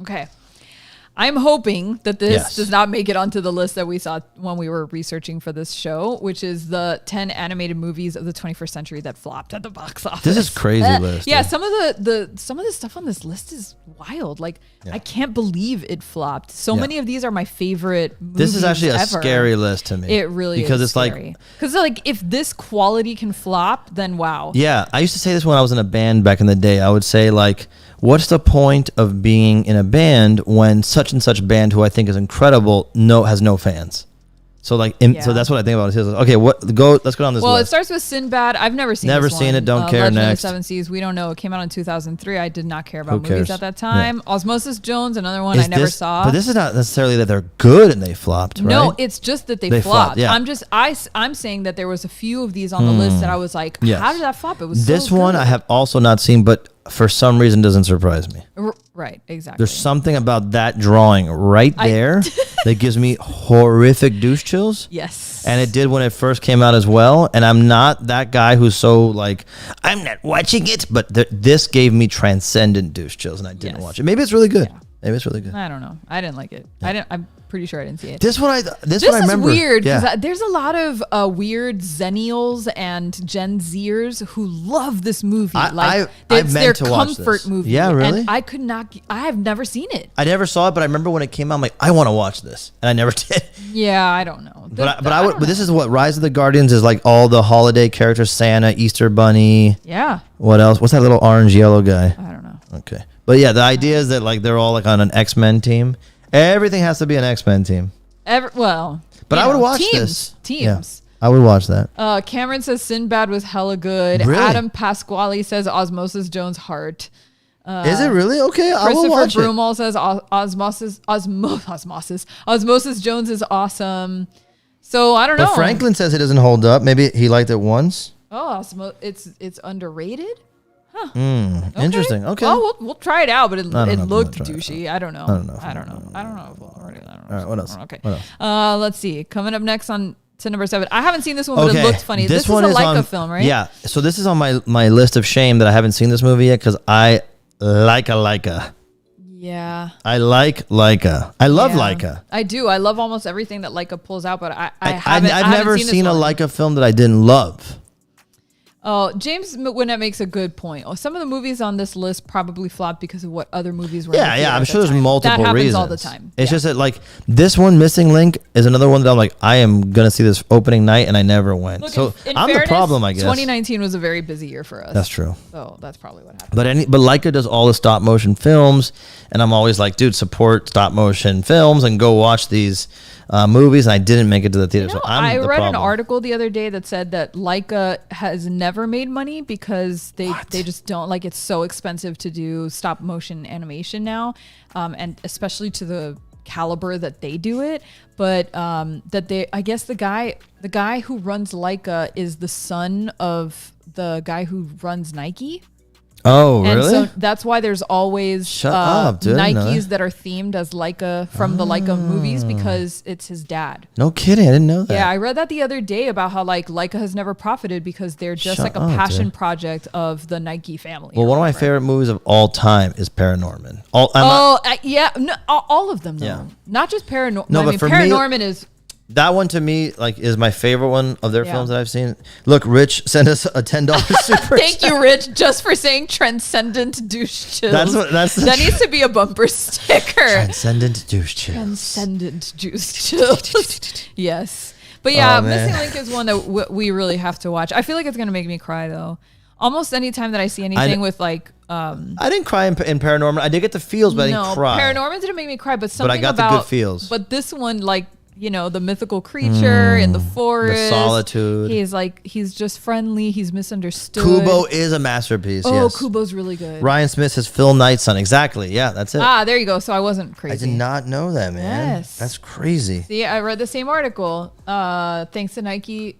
Okay. I'm hoping that this does not make it onto the list that we saw when we were researching for this show, which is the 10 animated movies of the 21st century that flopped at the box office. This is crazy list. Yeah, some of the stuff on this list is wild. Like, I can't believe it flopped. So many of these are my favorite movies. This is actually a scary list to me. It really because is it's scary. Because like if this quality can flop, then wow. Yeah, I used to say this when I was in a band back in the day. I would say like, what's the point of being in a band when such and such band, who I think is incredible, has no fans? So like, so that's what I think about it. Okay, let's go down this list. Well, it starts with Sinbad. I've never seen it. Don't care. Legend Next. of the Seven Seas. We don't know. It came out in 2003. I did not care about movies at that time. Yeah. Osmosis Jones, another one I never saw. But this is not necessarily that they're good and they flopped, right? No, it's just that they flopped. Yeah. I'm saying that there was a few of these on the list that I was like, how did that flop? It was this so one good. I have also not seen, but for some reason doesn't surprise me. Right, exactly. There's something about that drawing right there that gives me horrific douche chills. Yes. And it did when it first came out as well. And I'm not that guy who's so like, I'm not watching it. But this gave me transcendent douche chills and I didn't watch it. Maybe it's really good. Yeah. Maybe it's really good. I don't know. I didn't like it. Yeah. I'm pretty sure I didn't see it. This one I remember. Is weird because there's a lot of weird Zennials and Gen Zers who love this movie. I've it's meant their to watch comfort this. movie. Yeah, really? And I could not. I have never seen it. I never saw it, but I remember when it came out, I'm like, I want to watch this, and I never did. Yeah, I don't know. But this is what Rise of the Guardians is like. All the holiday characters: Santa, Easter Bunny. Yeah. What else? What's that little orange yellow guy? I don't know. Okay, but yeah, the idea is that like they're all like on an X-Men team. Everything has to be an X-Men team. But I would watch this. Teams. Yeah, I would watch that. Cameron says Sinbad was hella good. Really? Adam Pasquale says Osmosis Jones heart. Is it really? Okay, I will watch Christopher Broomall says Osmosis Jones is awesome. So I don't know. But Franklin says it doesn't hold up. Maybe he liked it once. Oh, it's underrated. Huh. Okay. Interesting. Okay. Well, we'll try it out, but it looked douchey. douchey. I don't know. I don't know. All right. What else? Okay. What else? Let's see. Coming up next to number 7. I haven't seen this one, but it looked funny. This is a Leica film, right? Yeah. So this is on my list of shame that I haven't seen this movie yet because I like a Leica. Yeah. I like Leica. I love Leica. I do. I love almost everything that Leica pulls out, but I've never seen a Leica film that I didn't love. Oh, James Wynette makes a good point. Oh, some of the movies on this list probably flopped because of what other movies were. Yeah. I'm sure there's multiple that happens reasons. all the time. It's just that like this one, Missing Link, is another one that I'm like, I am gonna see this opening night, and I never went. Look, So in I'm fairness, the problem, I guess. 2019 was a very busy year for us. That's true. So that's probably what happened. But Leica does all the stop motion films, and I'm always like, dude, support stop motion films and go watch these movies. And I didn't make it to the theater, so I the read problem. an article the other day that said that Leica has never made money because they just don't, like, it's so expensive to do stop motion animation now, and especially to the caliber that they do it. But that they, I guess the guy who runs Leica is the son of the guy who runs Nike. Oh, And really? so that's why there's always Shut up, dude. I didn't know Nikes that are themed as Leica from the Leica movies because it's his dad. No kidding, I didn't know that. Yeah, I read that the other day about how like Leica has never profited because they're just Shut like a up, passion dude. project of the Nike family. Well, or one of my whatever. favorite movies of all time is Paranorman. Yeah, no, all of them though. Yeah. Not just Paranorman. No, I but mean, for me- Paranorman is. That one to me like is my favorite one of their Yeah. films that I've seen. Look, Rich sent us a $10 super. Thank you, Rich, just for saying transcendent douche chills. That's that needs to be a bumper sticker. Transcendent douche chills. Transcendent juice chills. Yes. But yeah, Oh, man. Missing Link is one that we really have to watch. I feel like it's going to make me cry though. Almost any time that I see anything with like I didn't cry in Paranorman. I did get the feels, but I didn't cry. Paranorman didn't make me cry, but something I got the about good feels. But this one, like, you know, the mythical creature in the forest, solitude. He's just friendly. He's misunderstood. Kubo is a masterpiece. Oh, yes. Kubo's really good. Ryan Smith says Phil Knight's son. Exactly. Yeah, that's it. There you go. So I wasn't I crazy. did not know that, man. Yes. That's crazy. See, I read the same article. Thanks to Nike,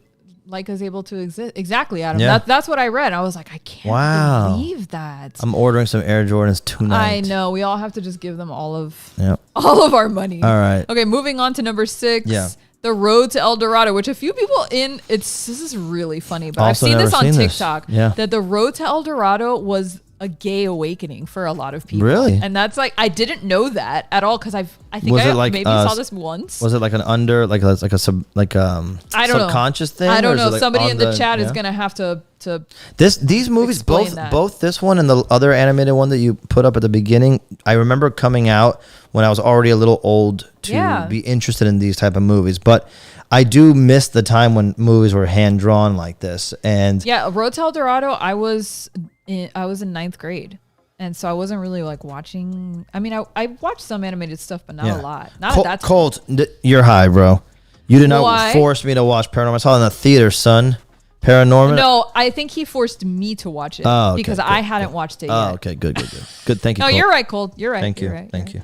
Leica's able to exist. Exactly, Adam. Yeah. That's what I read. I was like, I can't Wow. believe that. I'm ordering some Air Jordans tonight. I know. We all have to just give them all of Yep. our money. All right. Okay, moving on to number 6. Yeah. The Road to El Dorado, which a few people this is really funny, but Also I've seen this never on seen this. TikTok. Yeah. That the Road to El Dorado was a gay awakening for a lot of people. Really? And that's like, I didn't know that at all because I think Was I it like, maybe saw this once. Was it like an under like a I don't know. subconscious thing? I or don't is it, know. like, Somebody on in the chat is yeah? gonna have to. These movies, explain that. both this one and the other animated one that you put up at the beginning, I remember coming out when I was already a little old to be interested in these type of movies. But I do miss the time when movies were hand drawn like this. And Yeah, Road to El Dorado. I was in 9th grade, and so I wasn't really like watching. I mean, I watched some animated stuff, but not a lot. Not at that time. Colt, you're high, bro. You did not Why? force me to watch Paranormal. I saw it in the theater, son. Paranormal. No, I think he forced me to watch it Oh, okay, because good, I hadn't watched it yet. Oh, okay, good. Good, thank you. No, Colt. you're right, Cole. You're right. Thank you. You're right. Thank you.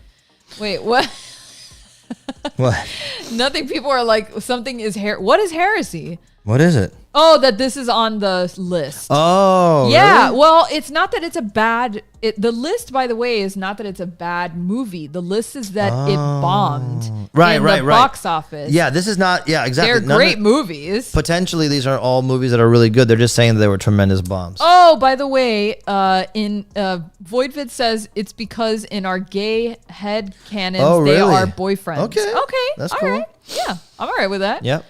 Wait, what? What? Nothing. People are like, something is What is heresy? What is it? Oh, that this is on the list. Oh, yeah. really? Well, it's not that it's a bad. The list, by the way, is not that it's a bad movie. The list is that it bombed in the box office. Yeah, this is not. Yeah, exactly. They're great movies. Potentially, these are all movies that are really good. They're just saying that they were tremendous bombs. Oh, by the way, in Voidvid says it's because in our gay head canons they really? are boyfriends. Okay. That's That's all cool. right. Yeah, I'm all right with that. Yep.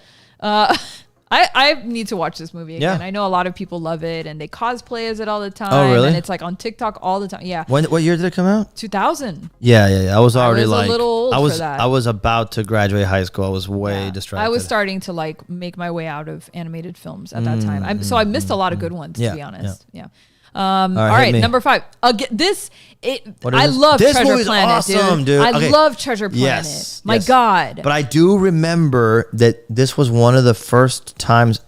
I need to watch this movie again. Yeah. I know a lot of people love it and they cosplay as it all the time. Oh, really? And it's like on TikTok all the time. Yeah. What year did it come out? 2000. Yeah. I was already was a like, little old I was, for that. I was about to graduate high school. I was way Yeah. distracted. I was starting to like make my way out of animated films at that time. So I missed a lot of good ones, Yeah, to be honest. Yeah. All All hit right, me. number 5. What is I this? love This Treasure movie's Planet, awesome, dude. I Okay. love Treasure Planet. Yes. My yes. God. But I do remember that this was one of the first times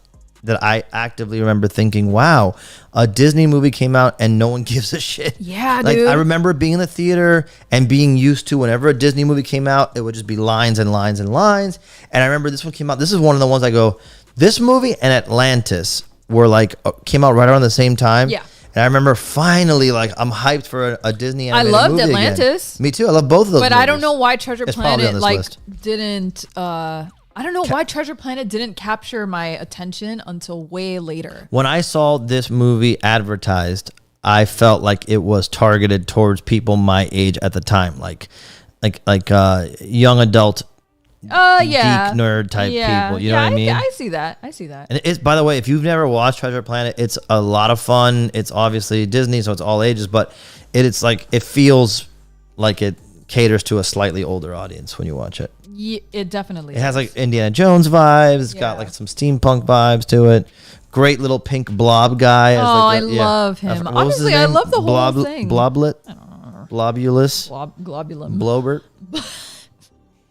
that I actively remember thinking, wow, a Disney movie came out and no one gives a shit. Yeah, like, dude. I remember being in the theater and being used to whenever a Disney movie came out, it would just be lines and lines and lines. And I remember this one came out. This is one of the ones I go, this movie and Atlantis were like, came out right around the same time. Yeah. And I remember finally, like, I'm hyped for a Disney animated loved movie again. Atlantis. Me too. I love both of those But movies. I don't know why Treasure It's probably on Planet this like list. didn't I don't know why Treasure Planet didn't capture my attention until way later. When I saw this movie advertised, I felt like it was targeted towards people my age at the time, like young adult yeah, geek nerd type people. You know what I mean? I see that. And it's, by the way, if you've never watched Treasure Planet, it's a lot of fun. It's obviously Disney, so it's all ages, but it's like, it feels like it caters to a slightly older audience when you watch it. Yeah, it definitely. It has like Indiana Jones vibes. It's got like some steampunk vibes to it. Great little pink blob guy. I love him. Honestly, I love the whole thing. Bloblet? I don't know. Globulus? Globulum. Blobert?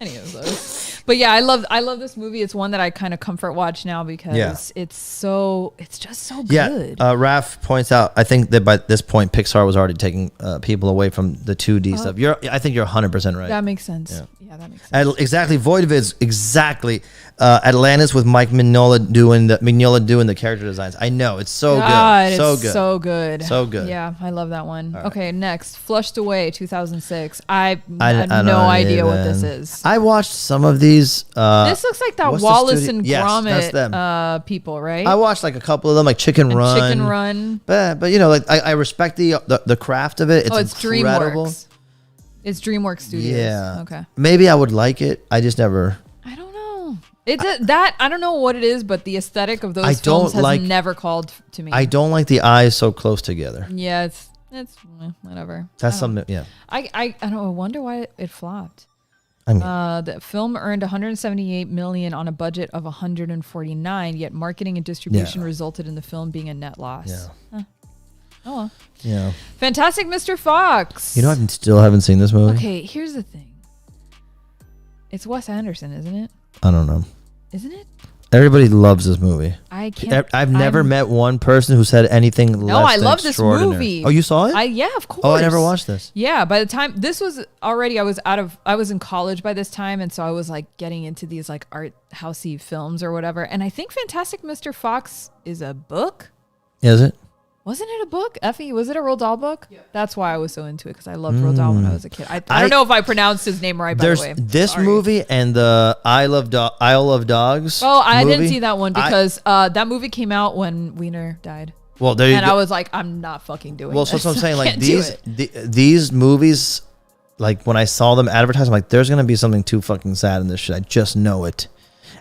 Any of those. But yeah, I love this movie. It's one that I kind of comfort watch now because it's just so good. Yeah, Raph points out, I think that by this point, Pixar was already taking people away from the 2D stuff. I think you're 100% right. That makes sense. Yeah, that makes sense. Exactly. Void Vids, exactly. Atlantis with Mike Mignola doing the character designs. I know, it's so good. So good. So good. So good. Yeah, I love that one. Right. Okay, next, Flushed Away, 2006. I have no idea what this is. I watched some of these. This looks like that Wallace and Gromit people, right? I watched like a couple of them, like Chicken Run. Chicken Run. But you know, like I respect the craft of it. It's incredible. DreamWorks. It's DreamWorks Studios. Yeah. Okay. Maybe I would like it. I just never. I don't know. I don't know what it is, but the aesthetic of those films has never called to me. I don't like the eyes so close together. Yeah, it's whatever. That's something. Yeah. I don't know. I wonder why it flopped. I mean, the film earned 178 million on a budget of 149, yet marketing and distribution resulted in the film being a net loss. Yeah. Oh well. Yeah. Fantastic Mr. Fox. You know, I still haven't seen this movie. Okay, here's the thing. It's Wes Anderson, isn't it? I don't know. Isn't it? Everybody loves this movie. I've never met one person who said anything less than I love this extraordinary. movie. Oh, you saw it? Yeah, of course. Oh, I never watched this. Yeah, by the time this was already, I was in college by this time, and so I was like getting into these like art housey films or whatever. And I think Fantastic Mr. Fox is a book. Is it? Wasn't it a book? Effie, was it a Roald Dahl book? Yeah. That's why I was so into it, because I loved Roald Dahl when I was a kid. I don't know if I pronounced his name right, by the way. This movie and the Isle of Dogs. Oh, I didn't see that one because that movie came out when Wiener died. Well, there you go. And I was like, I'm not fucking doing this. So that's what I'm saying. Like these movies, like when I saw them advertised, I'm like, there's gonna be something too fucking sad in this shit. I just know it.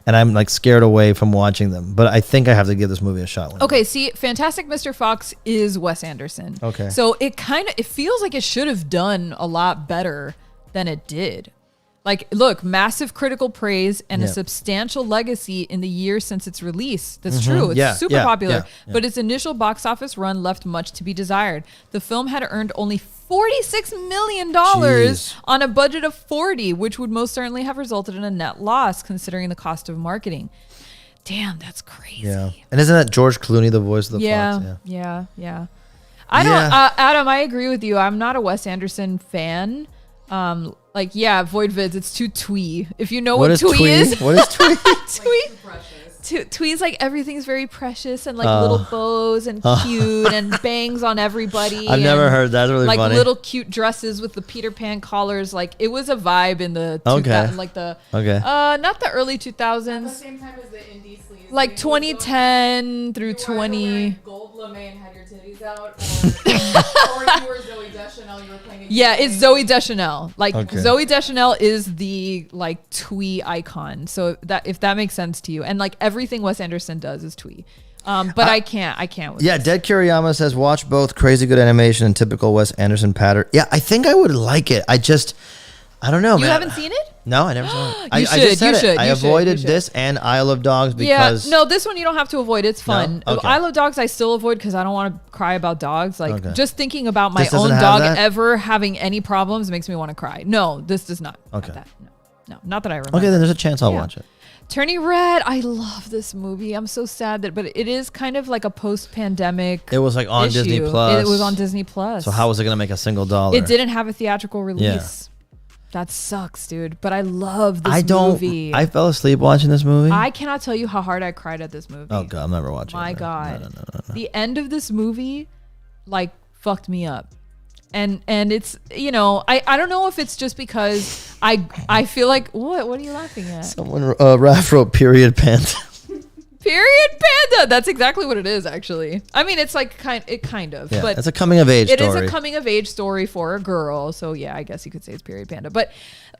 And I'm like scared away from watching them. But I think I have to give this movie a shot. Okay, see, Fantastic Mr. Fox is Wes Anderson. Okay. So it feels like it should have done a lot better than it did. Like, look, massive critical praise and a substantial legacy in the years since its release. That's true. It's super popular. But its initial box office run left much to be desired. The film had earned only $46 million on a budget of 40, which would most certainly have resulted in a net loss considering the cost of marketing. Damn, that's crazy. Yeah. And isn't that George Clooney, the voice of the Fox? Yeah. I don't, Adam, I agree with you. I'm not a Wes Anderson fan. Void Vids, it's too twee. If you know what twee is. What is twee? Twee's like everything's very precious and like little bows and cute and bangs on everybody. I've never heard that. That's really funny. Like little cute dresses with the Peter Pan collars. Like it was a vibe in the not the early 2000s. At the same time as the indie sleeves. Like 2010 through 20. Gold lame and had your titties out, or you were Zooey Deschanel. You were playing. It's Zooey Deschanel. Like Zooey Deschanel is the like twee icon. So that if that makes sense to you, and like everything Wes Anderson does is twee. But I can't. With this. Dead Kuriyama says watch both crazy good animation and typical Wes Anderson pattern. Yeah, I think I would like it. I don't know, man. You haven't seen it? No, I never saw it. You should. I avoided this and Isle of Dogs because... Yeah, no, this one you don't have to avoid. It's fun. No? Okay. Isle of Dogs I still avoid because I don't want to cry about dogs. Like, just thinking about my own dog ever having any problems makes me want to cry. No, this does not. Okay. No, not that I remember. Okay, then there's a chance I'll watch it. Turning Red, I love this movie. I'm so sad but it is kind of like a post-pandemic It was like on issue. Disney Plus. It was on Disney Plus. So how was it going to make a single dollar? It didn't have a theatrical release. Yeah. That sucks, dude. But I love this movie. I fell asleep watching this movie. I cannot tell you how hard I cried at this movie. Oh, God. I'm never watching it. My God. No. The end of this movie, like, fucked me up. And it's, you know, I don't know if it's just because I feel like, what are you laughing at? Someone, Raph wrote period pants. Period panda. That's exactly what it is, actually. I mean, it's like kind of, Yeah, but it's a coming of age story. It is a coming of age story for a girl. So yeah, I guess you could say it's period panda. But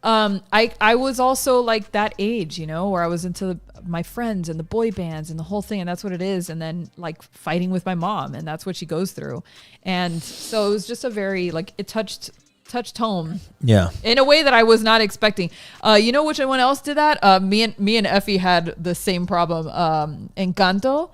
I was also like that age, where I was into my friends and the boy bands and the whole thing, and that's what it is. And then like fighting with my mom, and that's what she goes through. And so it was just a very like it touched home. Yeah. In a way that I was not expecting. You know which one else did that? Me and Effie had the same problem. Encanto.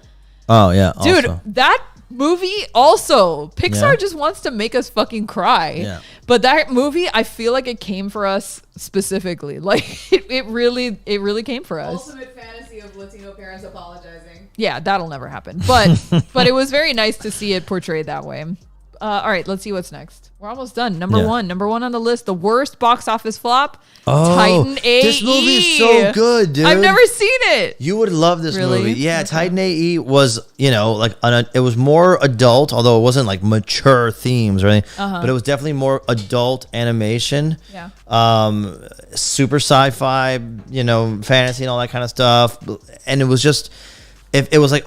Oh yeah. Dude, also. that movie also. Pixar Yeah. just wants to make us fucking cry. Yeah. But that movie, I feel like it came for us specifically. Like it really came for us. Ultimate fantasy of Latino parents apologizing. Yeah, that'll never happen. But it was very nice to see it portrayed that way. All right, let's see what's next. We're almost done. Number one on the list, the worst box office flop. Oh, Titan AE. this movie is so good, dude. I've never seen it. You would love this Really? movie. Yeah, Okay. Titan AE was, it was more adult, although it wasn't like mature themes or anything, but it was definitely more adult animation. Yeah. Super sci-fi, fantasy and all that kind of stuff. And it was just, it was like,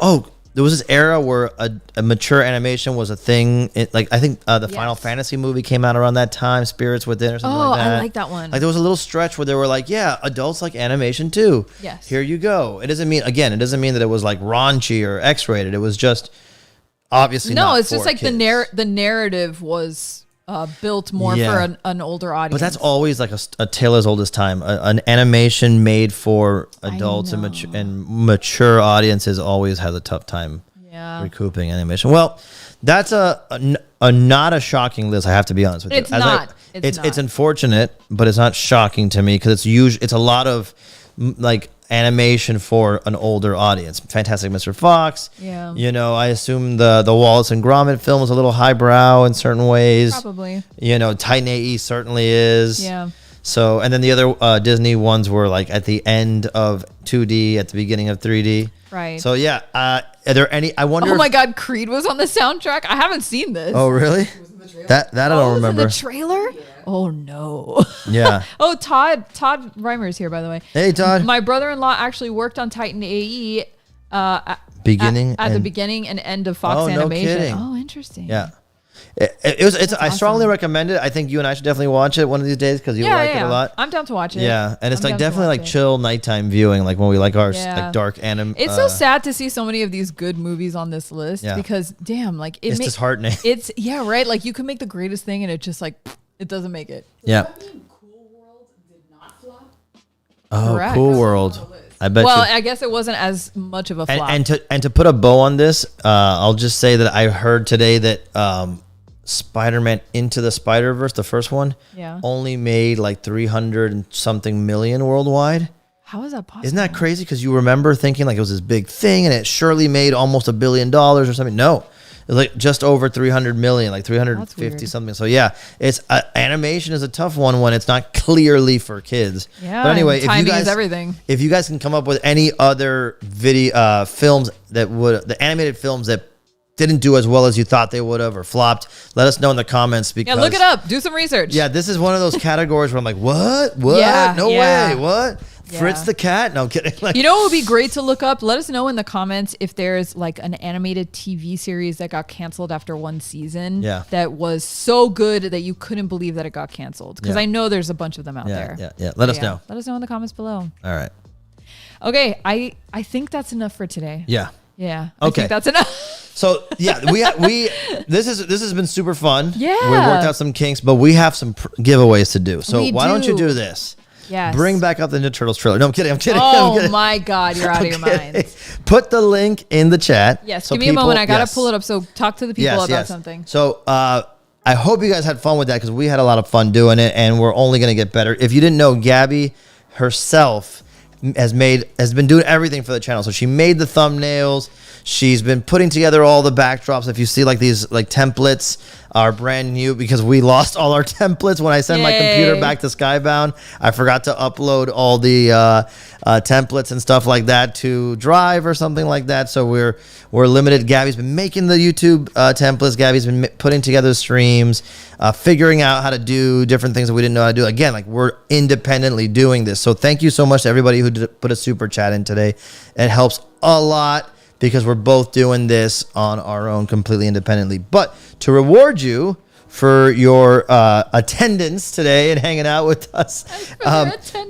there was this era where a mature animation was a thing. I think the Final Fantasy movie came out around that time, Spirits Within or something like that. I like that one. Like there was a little stretch where they were like, yeah, adults like animation too. Yes. Here you go. It doesn't mean that it was like raunchy or X-rated. It was just obviously not it's just for like kids. the narrative was built more Yeah. for an older audience. But that's always like a tale as old as time. An animation made for adults and mature audiences always has a tough time recouping animation. Well, that's a not a shocking list. I have to be honest with you. It's not. It's unfortunate, but it's not shocking to me because it's a lot of like animation for an older audience. Fantastic Mr. Fox. Yeah. I assume the Wallace and Gromit film is a little highbrow in certain ways. Probably. Titan AE certainly is. Yeah. So, and then the other Disney ones were like at the end of 2D, at the beginning of 3D. Right. So yeah, are there any? I wonder. Oh my God, Creed was on the soundtrack. I haven't seen this. Oh really? That I don't it was remember. in the trailer. Yeah. Oh no. Yeah. Oh, Todd Reimer's here, by the way. Hey Todd. My brother-in-law actually worked on Titan AE at the beginning and end of Fox Oh, no Animation. kidding. Oh, interesting. Yeah. It's I strongly awesome. recommend it. I think you and I should definitely watch it one of these days because you like it a lot. I'm down to watch it. Yeah, and it's I'm like down to definitely watch like it. chill nighttime viewing, like when we like our Yeah. like dark anime. It's so sad to see so many of these good movies on this list because damn, like It's disheartening. It's right. Like you can make the greatest thing and it just like it doesn't make it. Yeah. Does that mean Cool World did not flop? Oh, Correct. Cool World. I bet Well, you. I guess it wasn't as much of a flop. And to put a bow on this, I'll just say that I heard today that Spider-Man Into the Spider-Verse, the first one, only made like 300 and something million worldwide. How is that possible? Isn't that crazy? Because you remember thinking like it was this big thing and it surely made almost $1 billion or something. No, it was like just over 300 million, like 350 something. So yeah, it's animation is a tough one when it's not clearly for kids. Yeah. But anyway, timing is everything. If you guys can come up with any other video films the animated films that didn't do as well as you thought they would have or flopped, let us know in the comments because Yeah, look it up. Do some research. Yeah, this is one of those categories where I'm like, what? Yeah, no yeah. way. What? Yeah. Fritz the cat? No, I'm kidding. Like, You know what would be great to look up? Let us know in the comments if there's like an animated TV series that got canceled after one season that was so good that you couldn't believe that it got canceled. Because Yeah. I know there's a bunch of them out there. Yeah. Let us know. Let us know in the comments below. All right. Okay, I think that's enough for today. Yeah. Yeah. I Okay. think that's enough. So yeah, we this has been super fun. Yeah. We worked out some kinks, but we have some giveaways to do. So We why don't you do. do this? Yes. Bring back up the Ninja Turtles trailer. No, I'm kidding. I'm kidding. Oh I'm kidding. my God, you're out of your Okay. mind. Put the link in the chat. Yes, so give me a moment. I gotta yes. pull it up. So talk to the people about something. So I hope you guys had fun with that because we had a lot of fun doing it, and we're only gonna get better. If you didn't know, Gabby herself has been doing everything for the channel. So she made the thumbnails. She's been putting together all the backdrops. If you see like these like templates are brand new because we lost all our templates when I sent my computer back to Skybound. I forgot to upload all the templates and stuff like that to Drive or something like that. So we're limited. Gabby's been making the YouTube templates. Gabby's been putting together streams, figuring out how to do different things that we didn't know how to do. Again, like we're independently doing this. So thank you so much to everybody who put a super chat in today. It helps a lot because we're both doing this on our own completely independently. But to reward you for your attendance today and hanging out with us,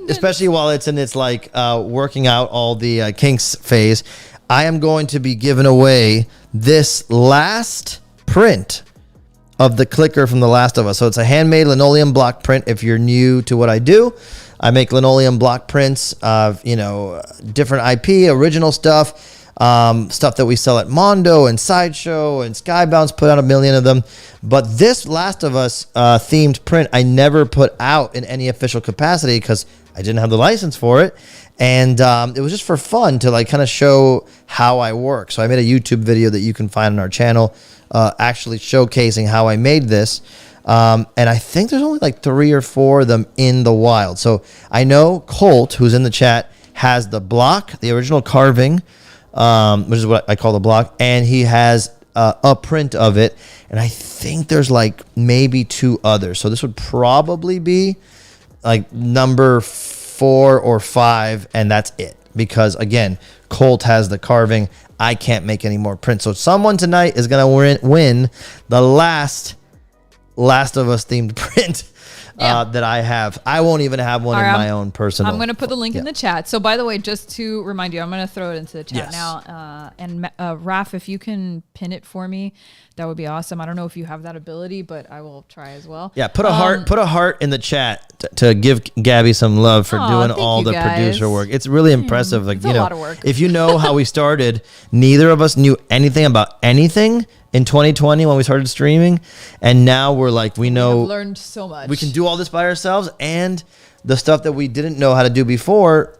especially while it's in its like working out all the kinks phase, I am going to be giving away this last print of the clicker from The Last of Us. So it's a handmade linoleum block print. If you're new to what I do, I make linoleum block prints of, different IP, original stuff. Stuff that we sell at Mondo and Sideshow and Skybound's put out a million of them. But this Last of Us themed print, I never put out in any official capacity because I didn't have the license for it. And it was just for fun to like kind of show how I work. So I made a YouTube video that you can find on our channel actually showcasing how I made this. And I think there's only like 3 or 4 of them in the wild. So I know Colt, who's in the chat, has the block, the original carving, which is what I call the block, and he has a print of it. And I think there's like maybe 2 others. So this would probably be like number 4 or 5, and that's it. Because again, Colt has the carving. I can't make any more prints. So someone tonight is gonna win the Last of Us themed print. That I have. I won't even have one in my own personal. I'm going to put the link in the chat. So by the way, just to remind you, I'm going to throw it into the chat now. And Raph, if you can pin it for me, that would be awesome. I don't know if you have that ability, but I will try as well. Yeah, put a heart in the chat to give Gabby some love for doing all the producer work. It's really impressive. Like, it's a lot of work. If you know how we started, neither of us knew anything about anything in 2020 when we started streaming, and now we're like, we know, have learned so much. We can do all this by ourselves, and the stuff that we didn't know how to do before,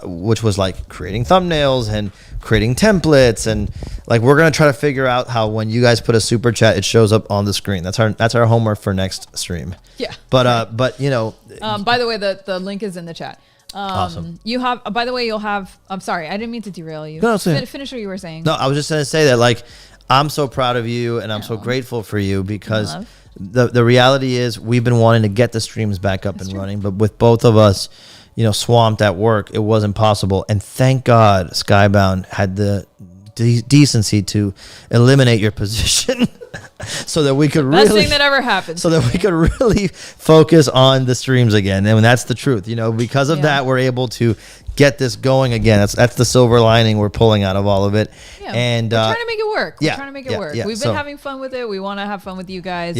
which was like creating thumbnails and creating templates, and like we're gonna try to figure out how when you guys put a super chat, it shows up on the screen. That's our homework for next stream. Yeah. But by the way, the link is in the chat. Awesome. You have, by the way, you'll have. I'm sorry, I didn't mean to derail you. No, finish what you were saying. No, I was just gonna say that like I'm so proud of you and I'm so grateful for you because the reality is we've been wanting to get the streams back up and running, but with both of us, swamped at work, it wasn't possible. And thank God Skybound had the decency to eliminate your position so that we could best thing that ever happened. So that we could really focus on the streams again. And that's the truth, because of that, we're able to get this going again. That's the silver lining we're pulling out of all of it. Yeah, and we're trying to make it work. We're trying to make it work. We've been having fun with it. We want to have fun with you guys.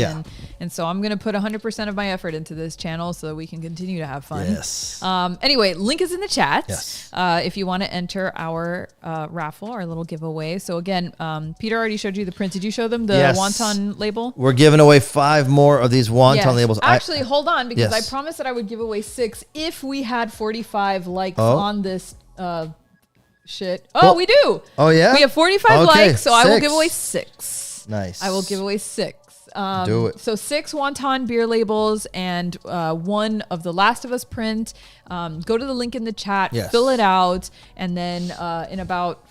And so I'm going to put 100% of my effort into this channel so that we can continue to have fun. Yes. Anyway, link is in the chat. Yes. If you want to enter our raffle, our little giveaway. So again, Peter already showed you the print. Did you show them the wonton label? We're giving away 5 more of these wonton labels. Actually, hold on, because I promised that I would give away 6 if we had 45 likes on this shit. We do. Oh, yeah? We have 45 likes, so 6. I will give away 6. Nice. I will give away 6. Do it. So 6 wonton beer labels and 1 of the Last of Us print. Go to the link in the chat, fill it out, and then in about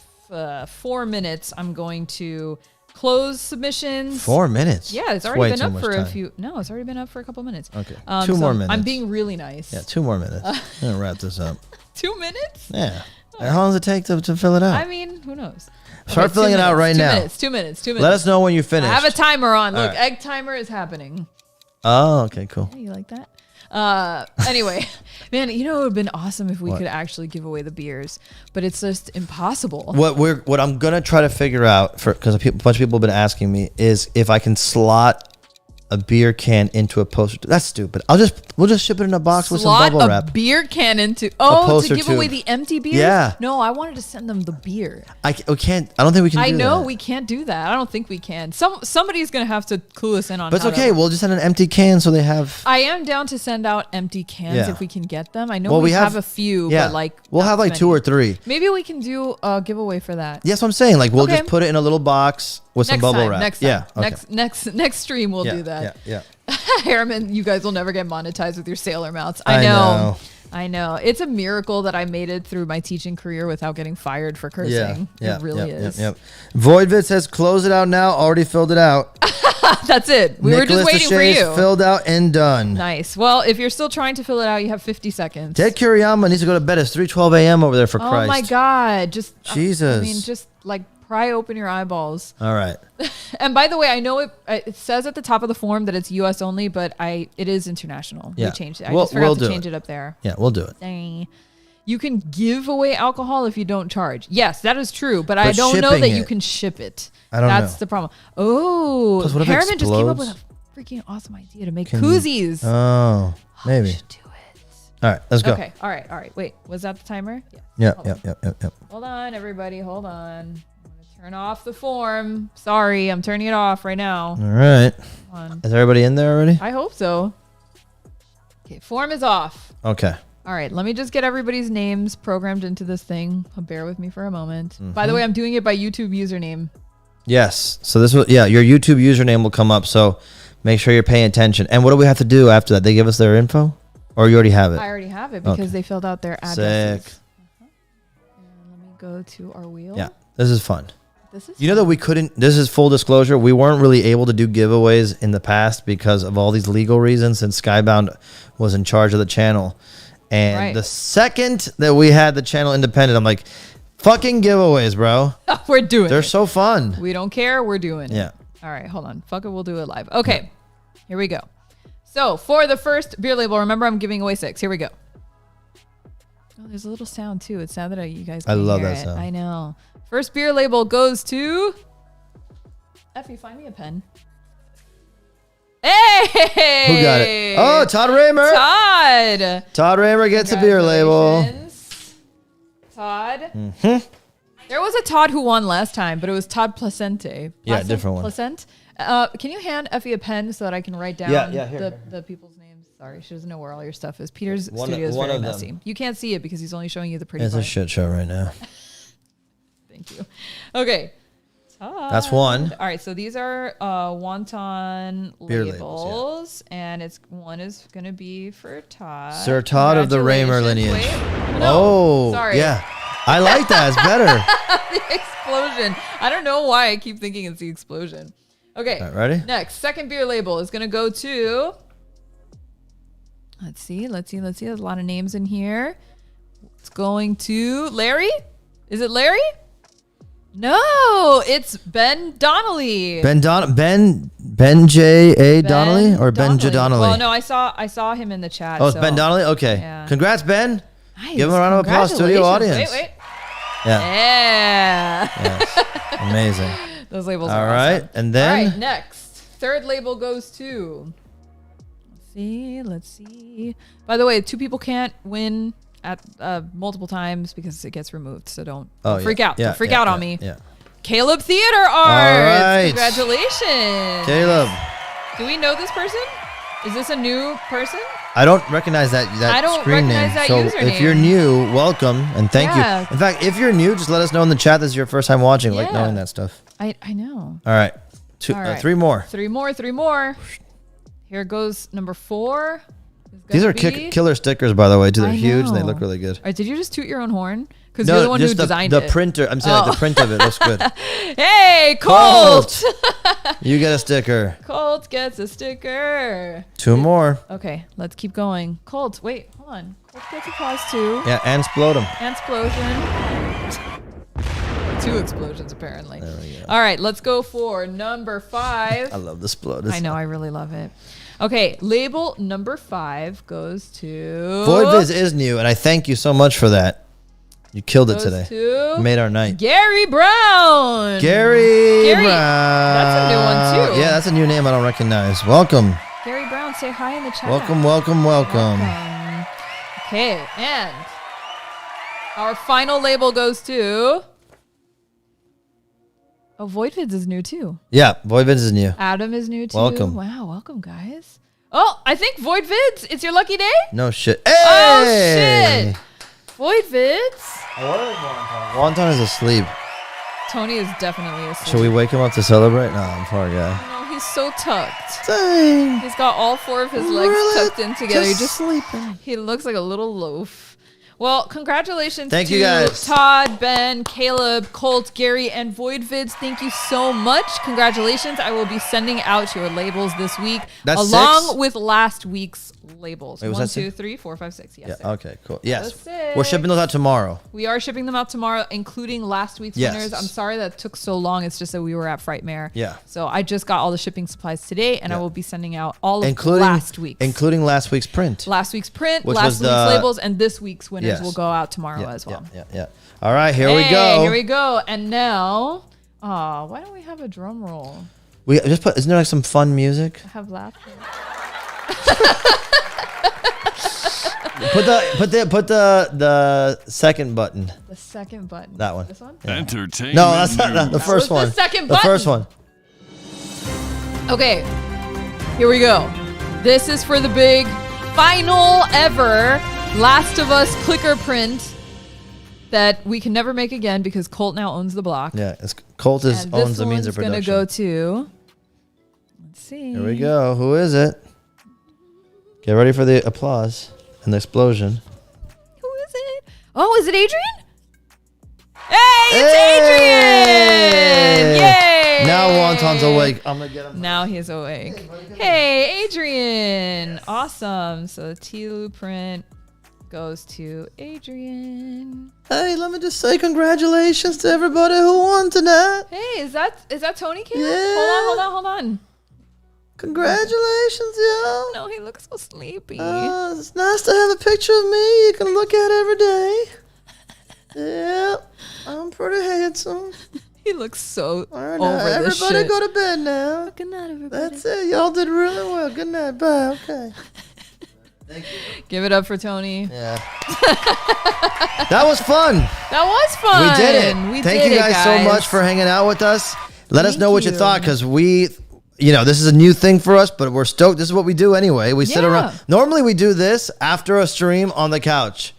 4 minutes, I'm going to close submissions. 4 minutes? Yeah, it's already been up for a few. No, it's already been up for a couple minutes. Okay. 2 more minutes. I'm being really nice. Yeah, 2 more minutes. I'm going to wrap this up. 2 minutes? Yeah. How long does it take to fill it out? I mean, who knows? Start filling it out right now. 2 minutes. Let us know when you finish. I have a timer on. Look, egg timer is happening. Oh, okay, cool. Yeah, you like that? Anyway, man, it would have been awesome if we could actually give away the beers, but it's just impossible. What I'm gonna try to figure out, because a bunch of people have been asking me, is if I can slot a beer can into a poster. That's stupid. We'll just ship it in a box with some bubble wrap. A beer can into to give away tube. the empty beer. Yeah. No, I wanted to send them the beer. I can't. I don't think we can. I know we can't do that. I don't think we can. Somebody's gonna have to clue us in on. But it's okay. We'll just send an empty can so they have. I am down to send out empty cans if we can get them. I know we have a few, but like we'll have like 2 or 3. Maybe we can do a giveaway for that. Yes, I'm saying we'll just put it in a little box with some bubble wrap. Next time. Next stream we'll do that. Yeah. Harriman, you guys will never get monetized with your sailor mounts. I know. I know. It's a miracle that I made it through my teaching career without getting fired for cursing. It really is. Voidvid says, close it out now. Already filled it out. That's it. We were just waiting for you. Filled out and done. Nice. Well, if you're still trying to fill it out, you have 50 seconds. Ted Kuriyama needs to go to bed. It's 3:12 a.m. over there for Christ. Oh my God. Just Jesus. I mean, just like pry open your eyeballs. All right. And by the way, I know it says at the top of the form that it's U.S. only, but it is international. Yeah. We changed it. I just forgot to change it up there. Yeah, we'll do it. Dang. You can give away alcohol if you don't charge. Yes, that is true, but I don't know that you can ship it. That's the problem. Oh, Harriman just came up with a freaking awesome idea to make koozies. Oh, maybe. We should do it. All right, let's go. Okay, all right. Wait, was that the timer? Yeah. Yep. Hold on, everybody. Hold on. I'm going to turn off the form. Sorry, I'm turning it off right now. All right. Is everybody in there already? I hope so. Okay, form is off. Okay. All right, let me just get everybody's names programmed into this thing. Bear with me for a moment. By the way, I'm doing it by YouTube username. Yes. So this will, your YouTube username will come up. So make sure you're paying attention. And what do we have to do after that? They give us their info, or you already have it? I already have it because they filled out their addresses. Sick. And let me go to our wheel. Yeah, this is fun. This know that we couldn't. This is full disclosure. We weren't really able to do giveaways in the past because of all these legal reasons. Since Skybound was in charge of the channel. And the second that we had the channel independent, I'm like, fucking giveaways, bro. We're doing it. They're so fun. We don't care. We're doing it. Yeah. All right, hold on. Fuck it. We'll do it live. Okay. Here we go. So for the first beer label, remember I'm giving away 6. Here we go. Oh, there's a little sound too. It's sad that you guys can't love hear that it. sound. I know. First beer label goes to... Effie, find me a pen. Hey! Who got it? Oh, Todd Raymer. Todd Raymer gets a beer label. Todd. There was a Todd who won last time, but it was Todd Placente. Yeah, different one. Placente. Can you hand Effie a pen so that I can write down here. the people's names? Sorry, she doesn't know where all your stuff is. Peter's studio is very messy. You can't see it because he's only showing you the pretty It's part. a shit show right now. Thank you. Okay. Todd. That's one. All right, so these are wonton Beer labels, and one is going to be for Todd. Sir Todd of the Raymer lineage. Wait. No, sorry. Yeah. I like that. It's better. The explosion. I don't know why I keep thinking it's the explosion. Okay. All right, ready? Next, second beer label is going to go to... Let's see. There's a lot of names in here. It's going to Larry. Is it Larry? No, it's Ben Donnelly. Ben J. A. Donnelly or Ben J. Donnelly? Well, no, I saw him in the chat. Oh, it's Ben Donnelly? Okay. Yeah. Congrats, Ben. Nice. Give him a round of applause, studio audience. Wait. Yeah. Yes. Amazing. Those labels are all awesome. right. And then? All right, next. Third label goes to... Let's see. By the way, 2 people can't win at multiple times because it gets removed. So don't freak out. Don't freak out on me. Yeah. Caleb Theater Arts. All right. Congratulations. Caleb. Do we know this person? Is this a new person? I don't recognize that I don't screen recognize name. that So username. if you're new, welcome and thank you. In fact, if you're new, just let us know in the chat this is your first time watching, like knowing that stuff. I know. All right. All right. 3 more. 3 more. Here goes number 4. These are killer stickers, by the way, too. They're huge and they look really good. All right, did you just toot your own horn? Because you're the one who designed it. The printer. I'm saying like the print of it looks good. Hey, Colt! You get a sticker. Colt gets a sticker. 2 more. Okay, let's keep going. Colt, wait, hold on. Colt gets applause too. Yeah, and explode them. And explosion. 2 explosions, apparently. There we go. All right, let's go for number 5. I love the explode. I know, I really love it. Okay, label number 5 goes to... Void Viz is new, and I thank you so much for that. You killed it today. You made our night. Gary Brown. Gary Brown. That's a new one, too. Yeah, that's a new name I don't recognize. Welcome. Gary Brown, say hi in the chat. Welcome. Okay, and our final label goes to... Oh, Voidvids is new too. Yeah, Voidvids is new. Adam is new too. Welcome. Wow, welcome guys. Oh, I think Voidvids, it's your lucky day? No shit. Hey! Oh shit. Voidvids. I wonder if Wonton is asleep. Tony is definitely asleep. Should we wake him up to celebrate? No, I'm poor guy. No, He's so tucked. Dang. He's got all 4 of his legs Really? tucked in together. Just sleeping. He looks like a little loaf. Well, congratulations Thank to you guys. Todd, Ben, Caleb, Colt, Gary, and Voidvids. Thank you so much. Congratulations. I will be sending out your labels this week That's along 6? with last week's labels. Wait, was 1, that 2, 6? 3, 4, 5, 6. Yes, Yeah. six. Okay. Cool. Yes. That's We're shipping those out tomorrow. We are shipping them out tomorrow, including last week's Yes. winners. I'm sorry that took so long. It's just that we were at Frightmare. Yeah. So I just got all the shipping supplies today, and I will be sending out all of Including last week's. Including last week's print. Last week's print, Which last was week's the- labels, and this week's winners Yes. will go out tomorrow Yeah, as well. Yeah. All right. Here we go. Here we go. And now, why don't we have a drum roll? We just put. Isn't there like some fun music? I have laughter. Put the second button. The second button. That one. This one? Entertainment No, that's not news. the first was the one. second The first button. one. Okay, here we go. This is for the big final ever Last of Us clicker print that we can never make again because Colt now owns the block. Yeah. Colt owns the means of gonna production. go to. Let's see. Here we go. Who is it? Get ready for the applause and the explosion. Who is it? Oh, is it Adrian? Hey, it's Adrian! Yay! Now Wonton's awake. I'm gonna get him. Now he's awake. Hey, Adrian! Awesome. So the Tlu print goes to Adrian. Hey, let me just say congratulations to everybody who won tonight. Hey, is that Tony Cam? Yeah. Hold on. Congratulations, yo. No, he looks so sleepy. It's nice to have a picture of me you can look at every day. Yeah, I'm pretty handsome. He looks so All right, now, over the everybody shit. go to bed now. Good night, everybody. That's it. Y'all did really well. Good night. Bye. Okay. Give it up for Tony. Yeah. That was fun. That was fun. We did it. Thank you guys so much for hanging out with us. Let us Thank know what you you. thought because this is a new thing for us, but we're stoked. This is what we do anyway. We sit Yeah. around. Normally we do this after a stream on the couch,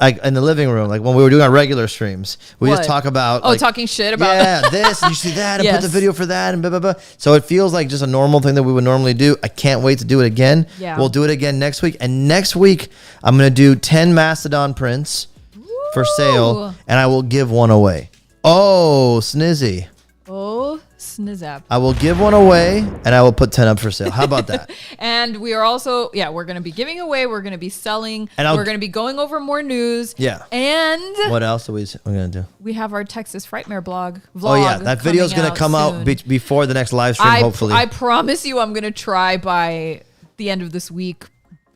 like in the living room, like when we were doing our regular streams. We What? just talk about Talking shit about this and you see that and put Yes. the video for that and blah, blah, blah. So it feels like just a normal thing that we would normally do. I can't wait to do it again. Yeah. We'll do it again next week. And next week, I'm going to do 10 Mastodon prints for sale and I will give one away. Oh, snizzy. Oh, snizzap. I will give one away and I will put 10 up for sale. How about that? And we are also, we're going to be giving away. We're going to be selling. And we're going to be going over more news. Yeah. And What else are we going to do? we have our Texas Frightmare vlog. Oh, yeah. That video is going to come out before the next live stream, hopefully. I promise you I'm going to try by the end of this week.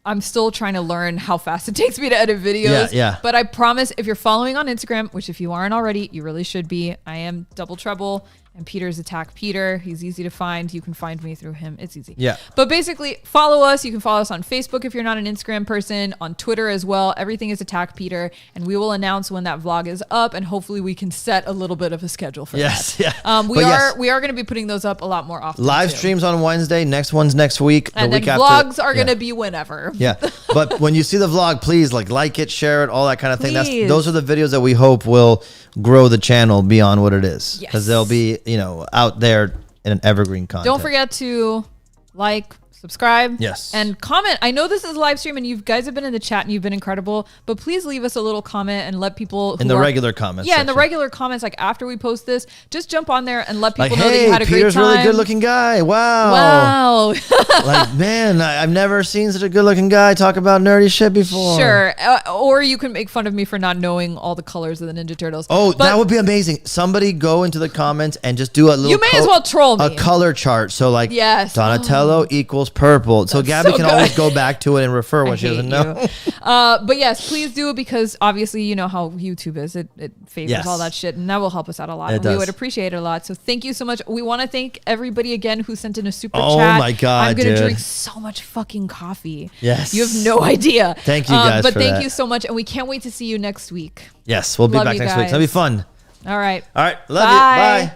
I'm still trying to learn how fast it takes me to edit videos. Yeah. But I promise if you're following on Instagram, which if you aren't already, you really should be. I am Double Trouble and Peter's Attack Peter. He's easy to find. You can find me through him. It's easy. Yeah. But basically, follow us. You can follow us on Facebook if you're not an Instagram person, on Twitter as well. Everything is Attack Peter. And we will announce when that vlog is up. And hopefully we can set a little bit of a schedule for Yes, that. yeah. We But are yes. we are going to be putting those up a lot more often. Live too. streams on Wednesday. Next one's next week. And the then week after. vlogs are going Yeah. to be whenever. Yeah, but when you see the vlog, please like it, share it, all that kind of thing. Please. Those are the videos that we hope will grow the channel beyond what it is, Yes. because they'll be out there in an evergreen content. Don't forget to like, subscribe, Yes. and comment. I know this is a live stream and you guys have been in the chat and you've been incredible, but please leave us a little comment and let people in the regular comments. in the section. regular comments, like after we post this, just jump on there and let people Like, know that you hey, had a Peter's great time. really good looking guy. Wow. Wow. Like, man, I've never seen such a good looking guy talk about nerdy shit before. Sure. Or you can make fun of me for not knowing all the colors of the Ninja Turtles. Oh, But that would be amazing. Somebody go into the comments and just do a little. You may as well troll me. A color chart. So like, Yes. Donatello equals purple. So Gabby so can good. always go back to it and refer when I she doesn't hate know. you. But yes, please do it because obviously you know how YouTube is. It favors Yes. all that shit, and that will help us out a lot. It And we does. would appreciate it a lot. So thank you so much. We want to thank everybody again who sent in a super Oh chat. my God, I'm gonna dude. drink so much fucking coffee. Yes. You have no idea. Thank you guys But for thank that. you so much, and we can't wait to see you next week. Yes, we'll be Love back you next week. guys. That'll be fun. All right. All right. Love Bye. you. Bye.